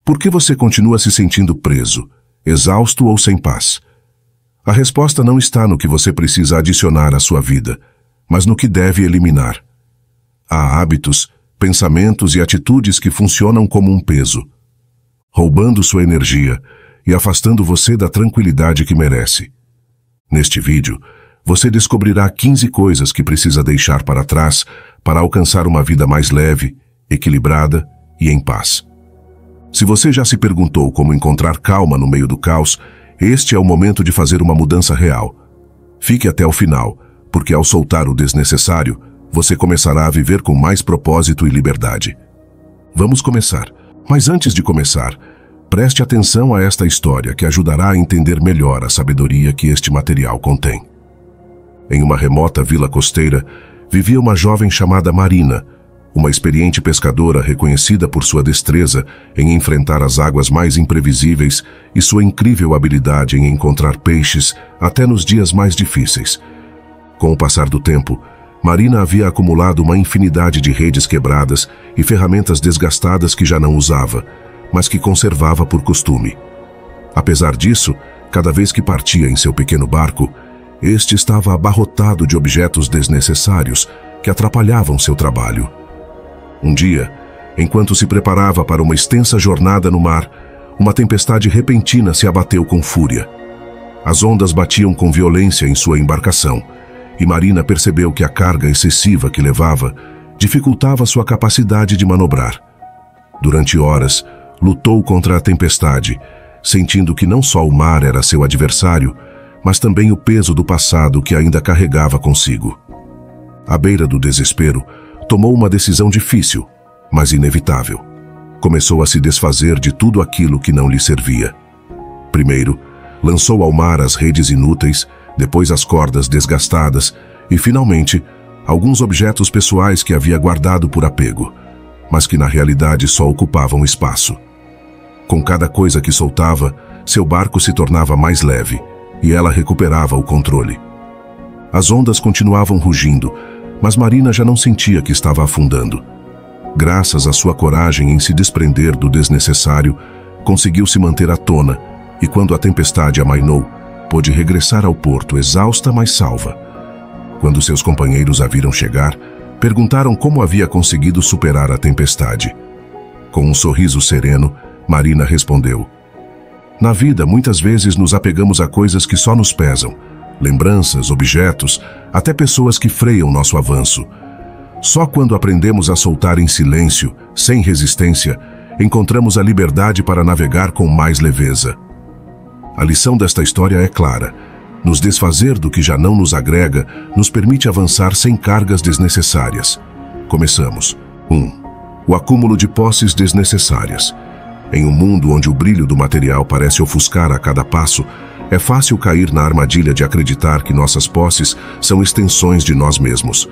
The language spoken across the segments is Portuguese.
Por que você continua se sentindo preso, exausto ou sem paz? A resposta não está no que você precisa adicionar à sua vida, mas no que deve eliminar. Há hábitos, pensamentos e atitudes que funcionam como um peso, roubando sua energia e afastando você da tranquilidade que merece. Neste vídeo, você descobrirá 15 coisas que precisa deixar para trás para alcançar uma vida mais leve, equilibrada e em paz. Se você já se perguntou como encontrar calma no meio do caos, este é o momento de fazer uma mudança real. Fique até o final, porque ao soltar o desnecessário, você começará a viver com mais propósito e liberdade. Vamos começar. Mas antes de começar, preste atenção a esta história que ajudará a entender melhor a sabedoria que este material contém. Em uma remota vila costeira, vivia uma jovem chamada Marina, uma experiente pescadora reconhecida por sua destreza em enfrentar as águas mais imprevisíveis e sua incrível habilidade em encontrar peixes até nos dias mais difíceis. Com o passar do tempo, Marina havia acumulado uma infinidade de redes quebradas e ferramentas desgastadas que já não usava, mas que conservava por costume. Apesar disso, cada vez que partia em seu pequeno barco, este estava abarrotado de objetos desnecessários que atrapalhavam seu trabalho. Um dia, enquanto se preparava para uma extensa jornada no mar, uma tempestade repentina se abateu com fúria. As ondas batiam com violência em sua embarcação, e Marina percebeu que a carga excessiva que levava dificultava sua capacidade de manobrar. Durante horas, lutou contra a tempestade, sentindo que não só o mar era seu adversário, mas também o peso do passado que ainda carregava consigo. À beira do desespero, tomou uma decisão difícil, mas inevitável. Começou a se desfazer de tudo aquilo que não lhe servia. Primeiro, lançou ao mar as redes inúteis, depois as cordas desgastadas e, finalmente, alguns objetos pessoais que havia guardado por apego, mas que na realidade só ocupavam espaço. Com cada coisa que soltava, seu barco se tornava mais leve e ela recuperava o controle. As ondas continuavam rugindo, mas Marina já não sentia que estava afundando. Graças à sua coragem em se desprender do desnecessário, conseguiu se manter à tona e, quando a tempestade amainou, pôde regressar ao porto exausta, mas salva. Quando seus companheiros a viram chegar, perguntaram como havia conseguido superar a tempestade. Com um sorriso sereno, Marina respondeu: "Na vida, muitas vezes nos apegamos a coisas que só nos pesam, lembranças, objetos, até pessoas que freiam nosso avanço. Só quando aprendemos a soltar em silêncio, sem resistência, encontramos a liberdade para navegar com mais leveza." A lição desta história é clara. Nos desfazer do que já não nos agrega nos permite avançar sem cargas desnecessárias. Começamos. 1. O acúmulo de posses desnecessárias. Em um mundo onde o brilho do material parece ofuscar a cada passo, é fácil cair na armadilha de acreditar que nossas posses são extensões de nós mesmos.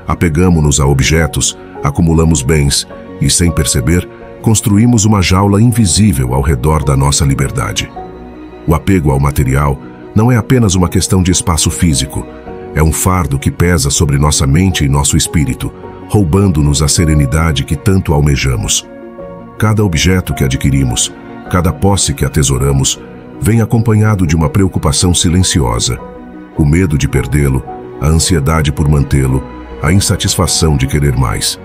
Apegamo-nos a objetos, acumulamos bens e, sem perceber, construímos uma jaula invisível ao redor da nossa liberdade. O apego ao material não é apenas uma questão de espaço físico, é um fardo que pesa sobre nossa mente e nosso espírito, roubando-nos a serenidade que tanto almejamos. Cada objeto que adquirimos, cada posse que atesoramos, vem acompanhado de uma preocupação silenciosa. O medo de perdê-lo, a ansiedade por mantê-lo, a insatisfação de querer mais.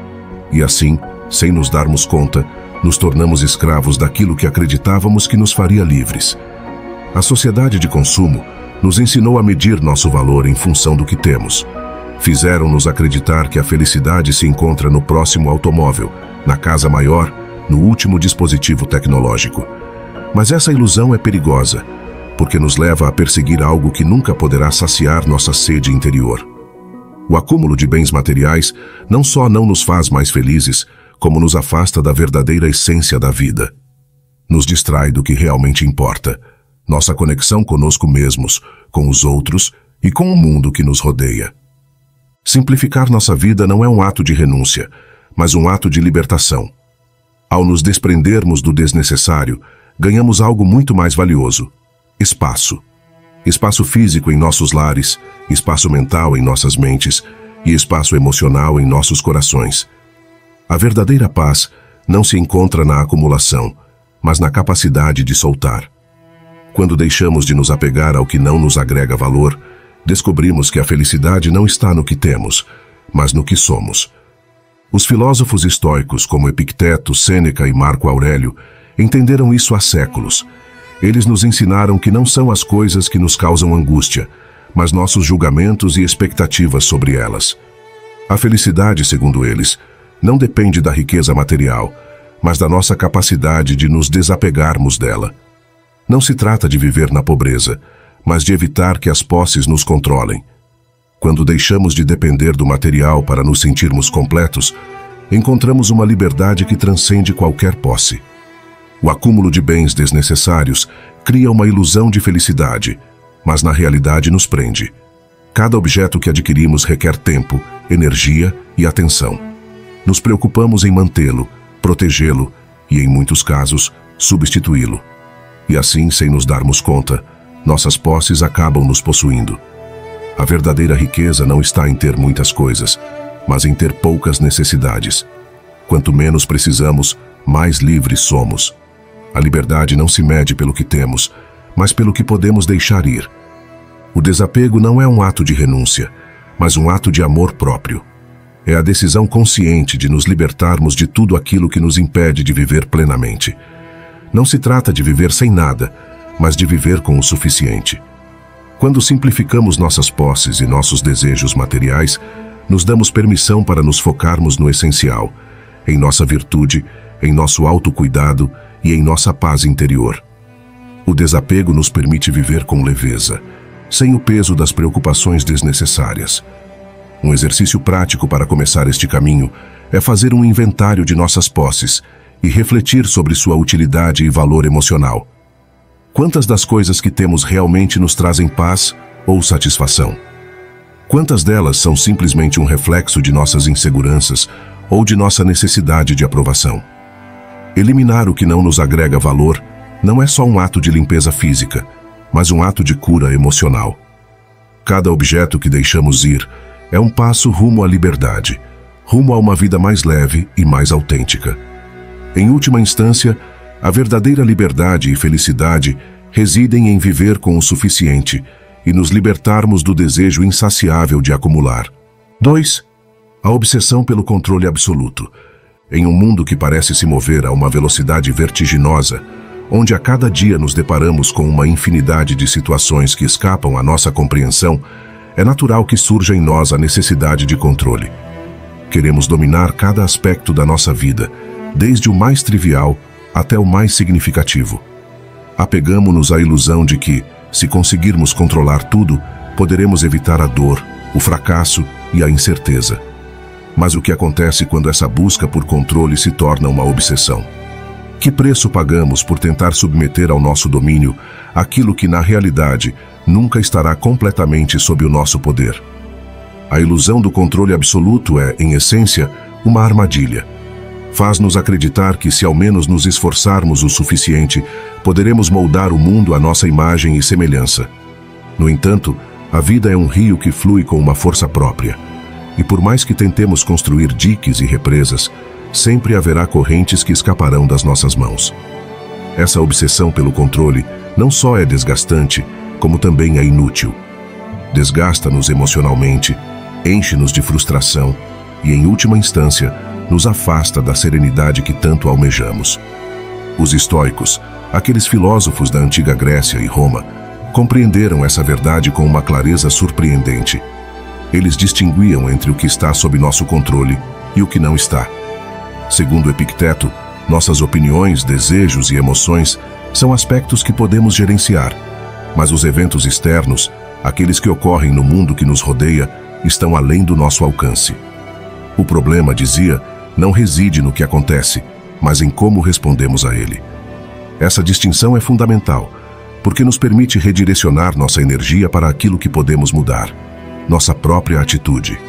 E assim, sem nos darmos conta, nos tornamos escravos daquilo que acreditávamos que nos faria livres. A sociedade de consumo nos ensinou a medir nosso valor em função do que temos. Fizeram-nos acreditar que a felicidade se encontra no próximo automóvel, na casa maior, no último dispositivo tecnológico. Mas essa ilusão é perigosa, porque nos leva a perseguir algo que nunca poderá saciar nossa sede interior. O acúmulo de bens materiais não só não nos faz mais felizes, como nos afasta da verdadeira essência da vida. Nos distrai do que realmente importa, nossa conexão conosco mesmos, com os outros e com o mundo que nos rodeia. Simplificar nossa vida não é um ato de renúncia, mas um ato de libertação. Ao nos desprendermos do desnecessário, ganhamos algo muito mais valioso: espaço. Espaço físico em nossos lares, espaço mental em nossas mentes e espaço emocional em nossos corações. A verdadeira paz não se encontra na acumulação, mas na capacidade de soltar. Quando deixamos de nos apegar ao que não nos agrega valor, descobrimos que a felicidade não está no que temos, mas no que somos. Os filósofos estoicos como Epicteto, Sêneca e Marco Aurélio entenderam isso há séculos. Eles nos ensinaram que não são as coisas que nos causam angústia, mas nossos julgamentos e expectativas sobre elas. A felicidade, segundo eles, não depende da riqueza material, mas da nossa capacidade de nos desapegarmos dela. Não se trata de viver na pobreza, mas de evitar que as posses nos controlem. Quando deixamos de depender do material para nos sentirmos completos, encontramos uma liberdade que transcende qualquer posse. O acúmulo de bens desnecessários cria uma ilusão de felicidade, mas na realidade nos prende. Cada objeto que adquirimos requer tempo, energia e atenção. Nos preocupamos em mantê-lo, protegê-lo e, em muitos casos, substituí-lo. E assim, sem nos darmos conta, nossas posses acabam nos possuindo. A verdadeira riqueza não está em ter muitas coisas, mas em ter poucas necessidades. Quanto menos precisamos, mais livres somos. A liberdade não se mede pelo que temos, mas pelo que podemos deixar ir. O desapego não é um ato de renúncia, mas um ato de amor próprio. É a decisão consciente de nos libertarmos de tudo aquilo que nos impede de viver plenamente. Não se trata de viver sem nada, mas de viver com o suficiente. Quando simplificamos nossas posses e nossos desejos materiais, nos damos permissão para nos focarmos no essencial, em nossa virtude, em nosso autocuidado e em nossa paz interior. O desapego nos permite viver com leveza, sem o peso das preocupações desnecessárias. Um exercício prático para começar este caminho é fazer um inventário de nossas posses e refletir sobre sua utilidade e valor emocional. Quantas das coisas que temos realmente nos trazem paz ou satisfação? Quantas delas são simplesmente um reflexo de nossas inseguranças ou de nossa necessidade de aprovação? Eliminar o que não nos agrega valor não é só um ato de limpeza física, mas um ato de cura emocional. Cada objeto que deixamos ir é um passo rumo à liberdade, rumo a uma vida mais leve e mais autêntica. Em última instância, a verdadeira liberdade e felicidade residem em viver com o suficiente e nos libertarmos do desejo insaciável de acumular. 2. A obsessão pelo controle absoluto. Em um mundo que parece se mover a uma velocidade vertiginosa, onde a cada dia nos deparamos com uma infinidade de situações que escapam à nossa compreensão, é natural que surja em nós a necessidade de controle. Queremos dominar cada aspecto da nossa vida, desde o mais trivial até o mais significativo. Apegamo-nos à ilusão de que, se conseguirmos controlar tudo, poderemos evitar a dor, o fracasso e a incerteza. Mas o que acontece quando essa busca por controle se torna uma obsessão? Que preço pagamos por tentar submeter ao nosso domínio aquilo que, na realidade, nunca estará completamente sob o nosso poder? A ilusão do controle absoluto é, em essência, uma armadilha. Faz-nos acreditar que, se ao menos nos esforçarmos o suficiente, poderemos moldar o mundo à nossa imagem e semelhança. No entanto, a vida é um rio que flui com uma força própria. E por mais que tentemos construir diques e represas, sempre haverá correntes que escaparão das nossas mãos. Essa obsessão pelo controle não só é desgastante, como também é inútil. Desgasta-nos emocionalmente, enche-nos de frustração e, em última instância, nos afasta da serenidade que tanto almejamos. Os estoicos, aqueles filósofos da antiga Grécia e Roma, compreenderam essa verdade com uma clareza surpreendente. Eles distinguiam entre o que está sob nosso controle e o que não está. Segundo Epicteto, nossas opiniões, desejos e emoções são aspectos que podemos gerenciar, mas os eventos externos, aqueles que ocorrem no mundo que nos rodeia, estão além do nosso alcance. O problema, dizia, não reside no que acontece, mas em como respondemos a ele. Essa distinção é fundamental, porque nos permite redirecionar nossa energia para aquilo que podemos mudar, nossa própria atitude.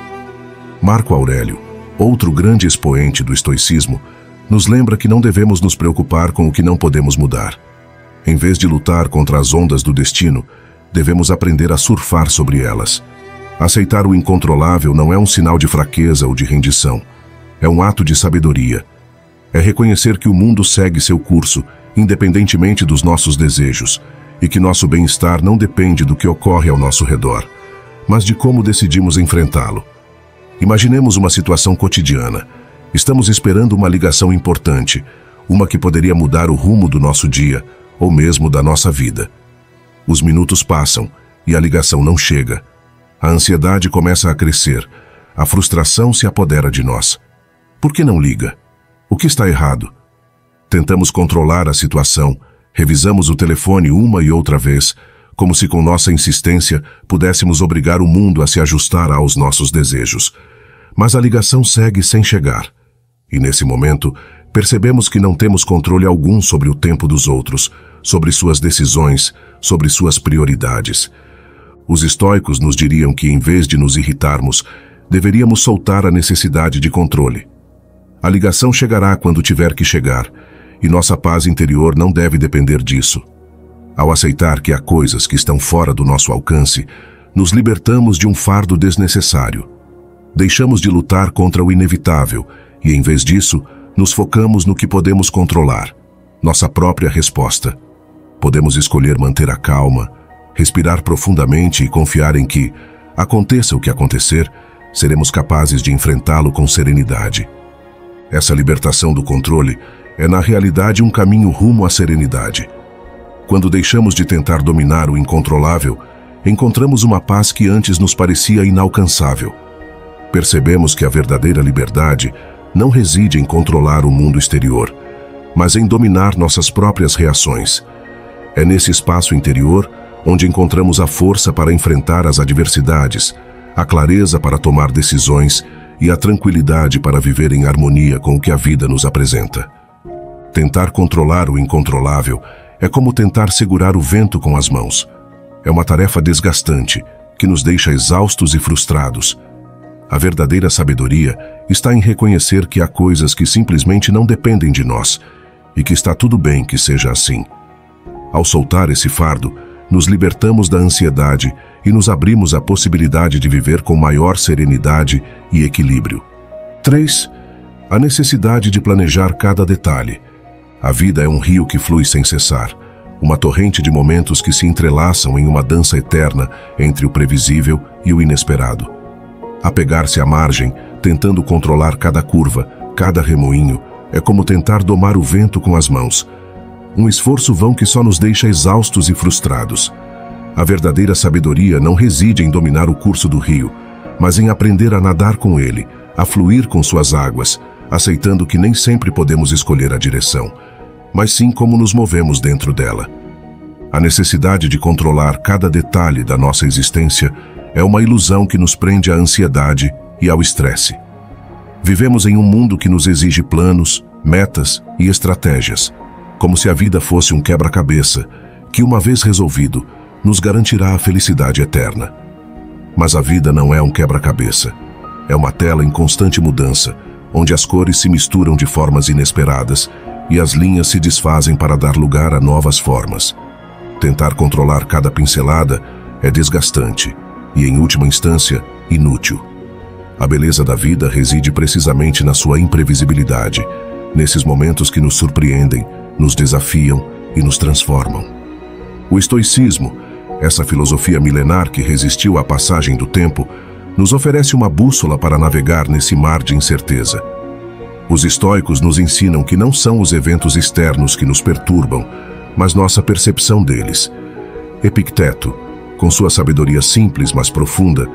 Marco Aurélio, outro grande expoente do estoicismo, nos lembra que não devemos nos preocupar com o que não podemos mudar. Em vez de lutar contra as ondas do destino, devemos aprender a surfar sobre elas. Aceitar o incontrolável não é um sinal de fraqueza ou de rendição. É um ato de sabedoria. É reconhecer que o mundo segue seu curso independentemente dos nossos desejos, e que nosso bem-estar não depende do que ocorre ao nosso redor, mas de como decidimos enfrentá-lo. Imaginemos uma situação cotidiana. Estamos esperando uma ligação importante, uma que poderia mudar o rumo do nosso dia, ou mesmo da nossa vida. Os minutos passam e a ligação não chega. A ansiedade começa a crescer, a frustração se apodera de nós. Por que não liga? O que está errado? Tentamos controlar a situação, revisamos o telefone uma e outra vez, como se com nossa insistência pudéssemos obrigar o mundo a se ajustar aos nossos desejos. Mas a ligação segue sem chegar. E nesse momento, percebemos que não temos controle algum sobre o tempo dos outros, sobre suas decisões, sobre suas prioridades. Os estoicos nos diriam que, em vez de nos irritarmos, deveríamos soltar a necessidade de controle. A ligação chegará quando tiver que chegar, e nossa paz interior não deve depender disso. Ao aceitar que há coisas que estão fora do nosso alcance, nos libertamos de um fardo desnecessário. Deixamos de lutar contra o inevitável e, em vez disso, nos focamos no que podemos controlar, nossa própria resposta. Podemos escolher manter a calma, respirar profundamente e confiar em que, aconteça o que acontecer, seremos capazes de enfrentá-lo com serenidade. Essa libertação do controle é, na realidade, um caminho rumo à serenidade. Quando deixamos de tentar dominar o incontrolável, encontramos uma paz que antes nos parecia inalcançável. Percebemos que a verdadeira liberdade não reside em controlar o mundo exterior, mas em dominar nossas próprias reações. É nesse espaço interior onde encontramos a força para enfrentar as adversidades, a clareza para tomar decisões e a tranquilidade para viver em harmonia com o que a vida nos apresenta. Tentar controlar o incontrolável é como tentar segurar o vento com as mãos. É uma tarefa desgastante, que nos deixa exaustos e frustrados. A verdadeira sabedoria está em reconhecer que há coisas que simplesmente não dependem de nós, e que está tudo bem que seja assim. Ao soltar esse fardo, nos libertamos da ansiedade e nos abrimos à possibilidade de viver com maior serenidade e equilíbrio. 3. A necessidade de planejar cada detalhe. A vida é um rio que flui sem cessar, uma torrente de momentos que se entrelaçam em uma dança eterna entre o previsível e o inesperado. Apegar-se à margem, tentando controlar cada curva, cada remoinho, é como tentar domar o vento com as mãos. Um esforço vão que só nos deixa exaustos e frustrados. A verdadeira sabedoria não reside em dominar o curso do rio, mas em aprender a nadar com ele, a fluir com suas águas, aceitando que nem sempre podemos escolher a direção, mas sim como nos movemos dentro dela. A necessidade de controlar cada detalhe da nossa existência é uma ilusão que nos prende à ansiedade e ao estresse. Vivemos em um mundo que nos exige planos, metas e estratégias, como se a vida fosse um quebra-cabeça, que, uma vez resolvido, nos garantirá a felicidade eterna. Mas a vida não é um quebra-cabeça. É uma tela em constante mudança, onde as cores se misturam de formas inesperadas e as linhas se desfazem para dar lugar a novas formas. Tentar controlar cada pincelada é desgastante e, em última instância, inútil. A beleza da vida reside precisamente na sua imprevisibilidade, nesses momentos que nos surpreendem, nos desafiam e nos transformam. O estoicismo, essa filosofia milenar que resistiu à passagem do tempo, nos oferece uma bússola para navegar nesse mar de incerteza. Os estoicos nos ensinam que não são os eventos externos que nos perturbam, mas nossa percepção deles. Epicteto, com sua sabedoria simples mas profunda,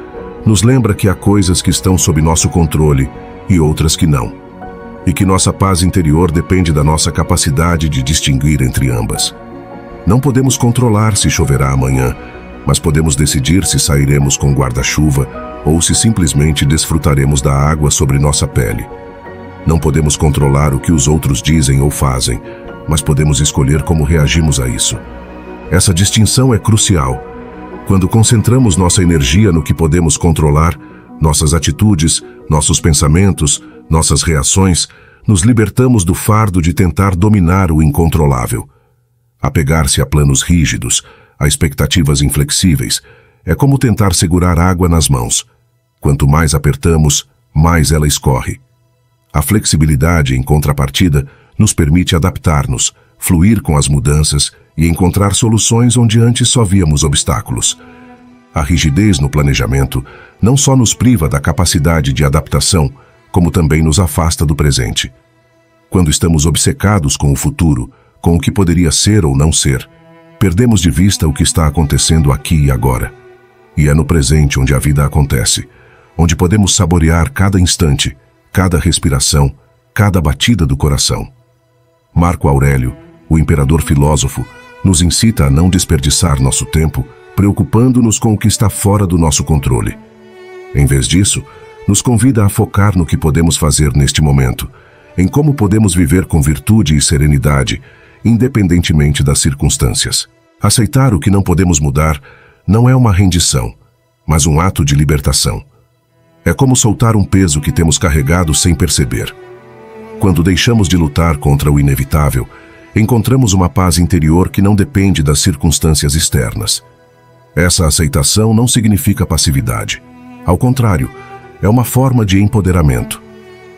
nos lembra que há coisas que estão sob nosso controle e outras que não, e que nossa paz interior depende da nossa capacidade de distinguir entre ambas. Não podemos controlar se choverá amanhã, mas podemos decidir se sairemos com guarda-chuva ou se simplesmente desfrutaremos da água sobre nossa pele. Não podemos controlar o que os outros dizem ou fazem, mas podemos escolher como reagimos a isso. Essa distinção é crucial. Quando concentramos nossa energia no que podemos controlar, nossas atitudes, nossos pensamentos, nossas reações, nos libertamos do fardo de tentar dominar o incontrolável. Apegar-se a planos rígidos, a expectativas inflexíveis, é como tentar segurar água nas mãos. Quanto mais apertamos, mais ela escorre. A flexibilidade, em contrapartida, nos permite adaptar-nos, fluir com as mudanças e encontrar soluções onde antes só víamos obstáculos. A rigidez no planejamento não só nos priva da capacidade de adaptação, como também nos afasta do presente. Quando estamos obcecados com o futuro, com o que poderia ser ou não ser, perdemos de vista o que está acontecendo aqui e agora. E é no presente onde a vida acontece, onde podemos saborear cada instante, cada respiração, cada batida do coração. Marco Aurélio, o imperador filósofo, nos incita a não desperdiçar nosso tempo preocupando-nos com o que está fora do nosso controle. Em vez disso, nos convida a focar no que podemos fazer neste momento, em como podemos viver com virtude e serenidade, independentemente das circunstâncias. Aceitar o que não podemos mudar não é uma rendição, mas um ato de libertação. É como soltar um peso que temos carregado sem perceber. Quando deixamos de lutar contra o inevitável, encontramos uma paz interior que não depende das circunstâncias externas. Essa aceitação não significa passividade. Ao contrário, é uma forma de empoderamento.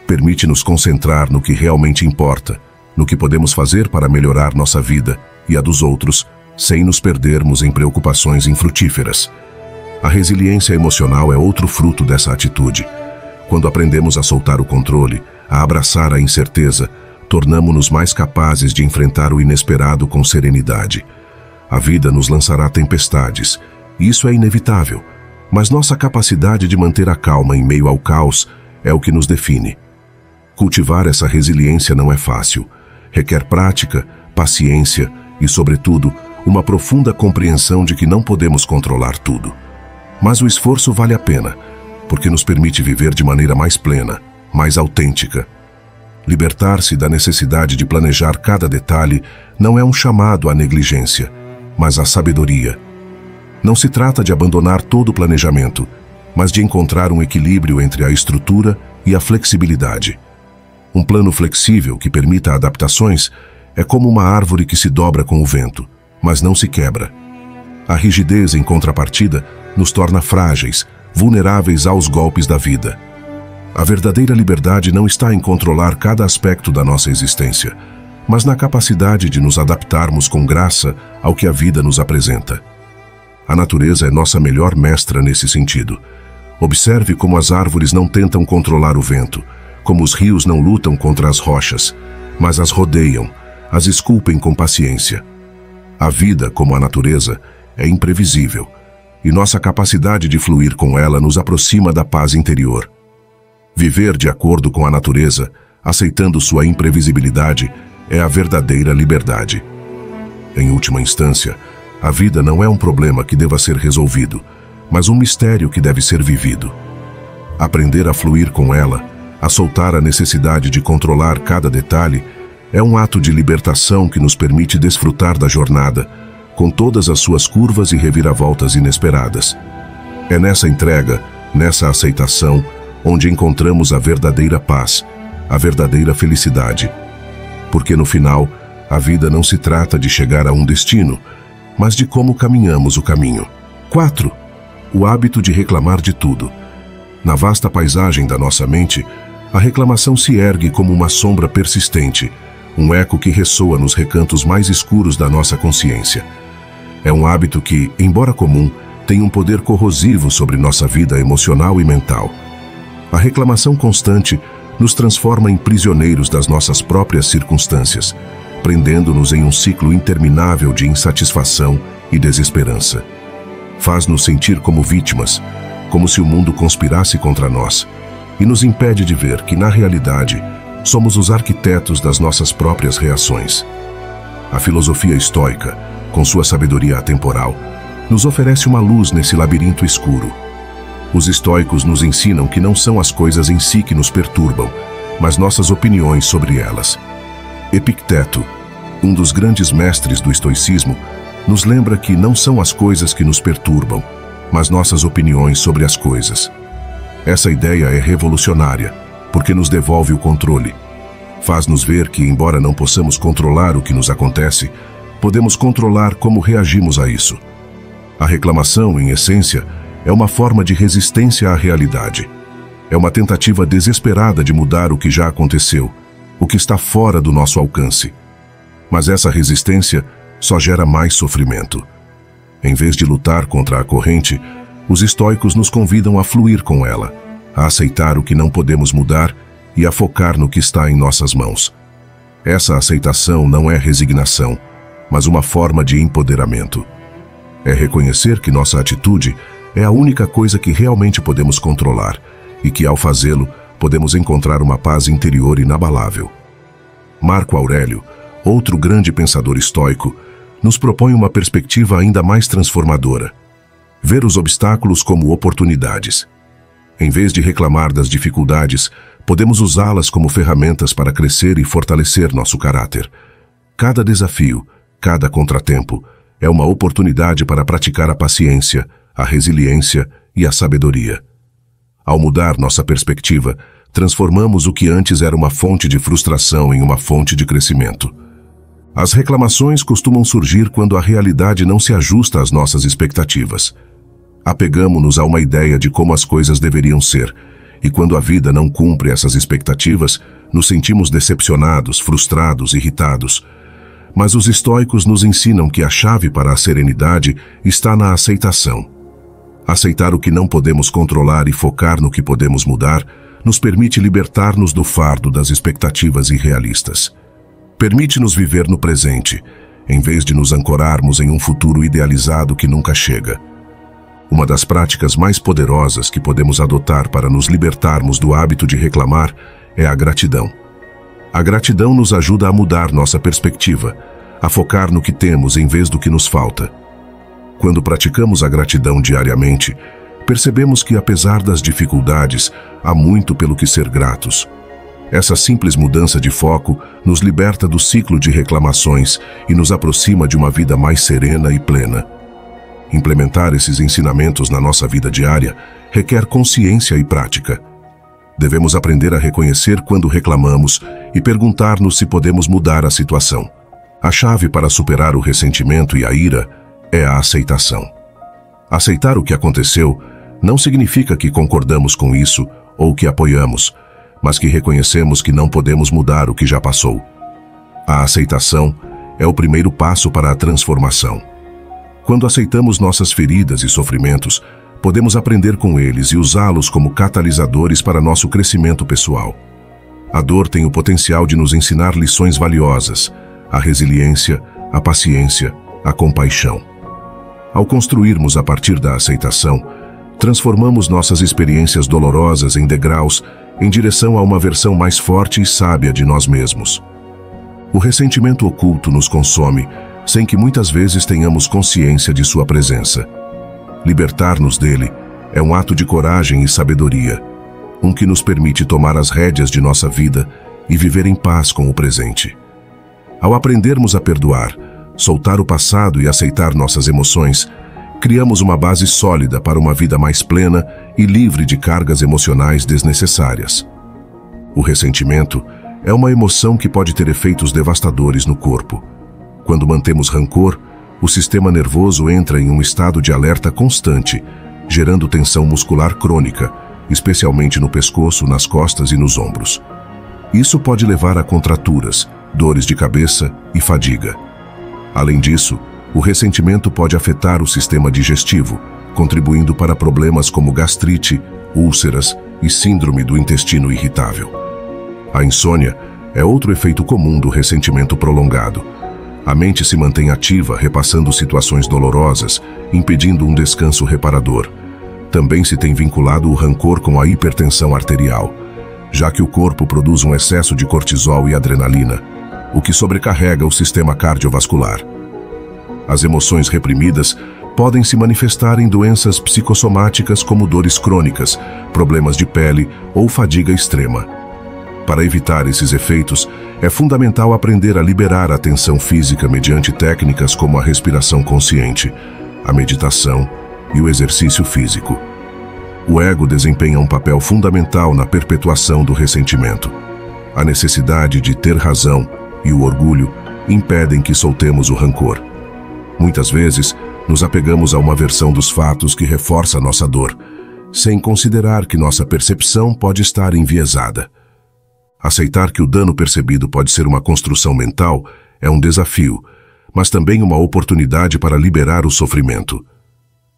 Permite-nos concentrar no que realmente importa, no que podemos fazer para melhorar nossa vida e a dos outros, sem nos perdermos em preocupações infrutíferas. A resiliência emocional é outro fruto dessa atitude. Quando aprendemos a soltar o controle, a abraçar a incerteza, tornamo-nos mais capazes de enfrentar o inesperado com serenidade. A vida nos lançará tempestades, e isso é inevitável, mas nossa capacidade de manter a calma em meio ao caos é o que nos define. Cultivar essa resiliência não é fácil. Requer prática, paciência e, sobretudo, uma profunda compreensão de que não podemos controlar tudo. Mas o esforço vale a pena, porque nos permite viver de maneira mais plena, mais autêntica. Libertar-se da necessidade de planejar cada detalhe não é um chamado à negligência, mas à sabedoria. Não se trata de abandonar todo o planejamento, mas de encontrar um equilíbrio entre a estrutura e a flexibilidade. Um plano flexível que permita adaptações é como uma árvore que se dobra com o vento, mas não se quebra. A rigidez, em contrapartida, nos torna frágeis, vulneráveis aos golpes da vida. A verdadeira liberdade não está em controlar cada aspecto da nossa existência, mas na capacidade de nos adaptarmos com graça ao que a vida nos apresenta. A natureza é nossa melhor mestra nesse sentido. Observe como as árvores não tentam controlar o vento, como os rios não lutam contra as rochas, mas as rodeiam, as esculpem com paciência. A vida, como a natureza, é imprevisível, e nossa capacidade de fluir com ela nos aproxima da paz interior. Viver de acordo com a natureza, aceitando sua imprevisibilidade, é a verdadeira liberdade. Em última instância, a vida não é um problema que deva ser resolvido, mas um mistério que deve ser vivido. Aprender a fluir com ela, a soltar a necessidade de controlar cada detalhe, é um ato de libertação que nos permite desfrutar da jornada, com todas as suas curvas e reviravoltas inesperadas. É nessa entrega, nessa aceitação, onde encontramos a verdadeira paz, a verdadeira felicidade. Porque no final, a vida não se trata de chegar a um destino, mas de como caminhamos o caminho. 4. O hábito de reclamar de tudo. Na vasta paisagem da nossa mente, a reclamação se ergue como uma sombra persistente, um eco que ressoa nos recantos mais escuros da nossa consciência. É um hábito que, embora comum, tem um poder corrosivo sobre nossa vida emocional e mental. A reclamação constante nos transforma em prisioneiros das nossas próprias circunstâncias, prendendo-nos em um ciclo interminável de insatisfação e desesperança. Faz-nos sentir como vítimas, como se o mundo conspirasse contra nós, e nos impede de ver que, na realidade, somos os arquitetos das nossas próprias reações. A filosofia estoica, com sua sabedoria atemporal, nos oferece uma luz nesse labirinto escuro. Os estoicos nos ensinam que não são as coisas em si que nos perturbam, mas nossas opiniões sobre elas. Epicteto, um dos grandes mestres do estoicismo, nos lembra que não são as coisas que nos perturbam, mas nossas opiniões sobre as coisas. Essa ideia é revolucionária, porque nos devolve o controle. Faz-nos ver que, embora não possamos controlar o que nos acontece, podemos controlar como reagimos a isso. A reclamação, em essência, é uma forma de resistência à realidade. É uma tentativa desesperada de mudar o que já aconteceu, o que está fora do nosso alcance. Mas essa resistência só gera mais sofrimento. Em vez de lutar contra a corrente, os estoicos nos convidam a fluir com ela, a aceitar o que não podemos mudar e a focar no que está em nossas mãos. Essa aceitação não é resignação, mas uma forma de empoderamento. É reconhecer que nossa atitude é a única coisa que realmente podemos controlar e que, ao fazê-lo, podemos encontrar uma paz interior inabalável. Marco Aurélio, outro grande pensador estoico, nos propõe uma perspectiva ainda mais transformadora: ver os obstáculos como oportunidades. Em vez de reclamar das dificuldades, podemos usá-las como ferramentas para crescer e fortalecer nosso caráter. Cada desafio, cada contratempo, é uma oportunidade para praticar a paciência, a resiliência e a sabedoria. Ao mudar nossa perspectiva, transformamos o que antes era uma fonte de frustração em uma fonte de crescimento. As reclamações costumam surgir quando a realidade não se ajusta às nossas expectativas. Apegamo-nos a uma ideia de como as coisas deveriam ser, e quando a vida não cumpre essas expectativas, nos sentimos decepcionados, frustrados, irritados. Mas os estoicos nos ensinam que a chave para a serenidade está na aceitação. Aceitar o que não podemos controlar e focar no que podemos mudar nos permite libertar-nos do fardo das expectativas irrealistas. Permite-nos viver no presente, em vez de nos ancorarmos em um futuro idealizado que nunca chega. Uma das práticas mais poderosas que podemos adotar para nos libertarmos do hábito de reclamar é a gratidão. A gratidão nos ajuda a mudar nossa perspectiva, a focar no que temos em vez do que nos falta. Quando praticamos a gratidão diariamente, percebemos que, apesar das dificuldades, há muito pelo que ser gratos. Essa simples mudança de foco nos liberta do ciclo de reclamações e nos aproxima de uma vida mais serena e plena. Implementar esses ensinamentos na nossa vida diária requer consciência e prática. Devemos aprender a reconhecer quando reclamamos e perguntar-nos se podemos mudar a situação. A chave para superar o ressentimento e a ira é a aceitação. Aceitar o que aconteceu não significa que concordamos com isso ou que apoiamos, mas que reconhecemos que não podemos mudar o que já passou. A aceitação é o primeiro passo para a transformação. Quando aceitamos nossas feridas e sofrimentos, podemos aprender com eles e usá-los como catalisadores para nosso crescimento pessoal. A dor tem o potencial de nos ensinar lições valiosas: a resiliência, a paciência, a compaixão. Ao construirmos a partir da aceitação, transformamos nossas experiências dolorosas em degraus em direção a uma versão mais forte e sábia de nós mesmos. O ressentimento oculto nos consome, sem que muitas vezes tenhamos consciência de sua presença. Libertar-nos dele é um ato de coragem e sabedoria, um que nos permite tomar as rédeas de nossa vida e viver em paz com o presente. Ao aprendermos a perdoar, soltar o passado e aceitar nossas emoções, criamos uma base sólida para uma vida mais plena e livre de cargas emocionais desnecessárias. O ressentimento é uma emoção que pode ter efeitos devastadores no corpo. Quando mantemos rancor, o sistema nervoso entra em um estado de alerta constante, gerando tensão muscular crônica, especialmente no pescoço, nas costas e nos ombros. Isso pode levar a contraturas, dores de cabeça e fadiga. Além disso, o ressentimento pode afetar o sistema digestivo, contribuindo para problemas como gastrite, úlceras e síndrome do intestino irritável. A insônia é outro efeito comum do ressentimento prolongado. A mente se mantém ativa, repassando situações dolorosas, impedindo um descanso reparador. Também se tem vinculado o rancor com a hipertensão arterial, já que o corpo produz um excesso de cortisol e adrenalina, o que sobrecarrega o sistema cardiovascular. As emoções reprimidas podem se manifestar em doenças psicossomáticas como dores crônicas, problemas de pele ou fadiga extrema. Para evitar esses efeitos, é fundamental aprender a liberar a tensão física mediante técnicas como a respiração consciente, a meditação e o exercício físico. O ego desempenha um papel fundamental na perpetuação do ressentimento. A necessidade de ter razão e o orgulho impedem que soltemos o rancor. Muitas vezes, nos apegamos a uma versão dos fatos que reforça nossa dor, sem considerar que nossa percepção pode estar enviesada. Aceitar que o dano percebido pode ser uma construção mental é um desafio, mas também uma oportunidade para liberar o sofrimento.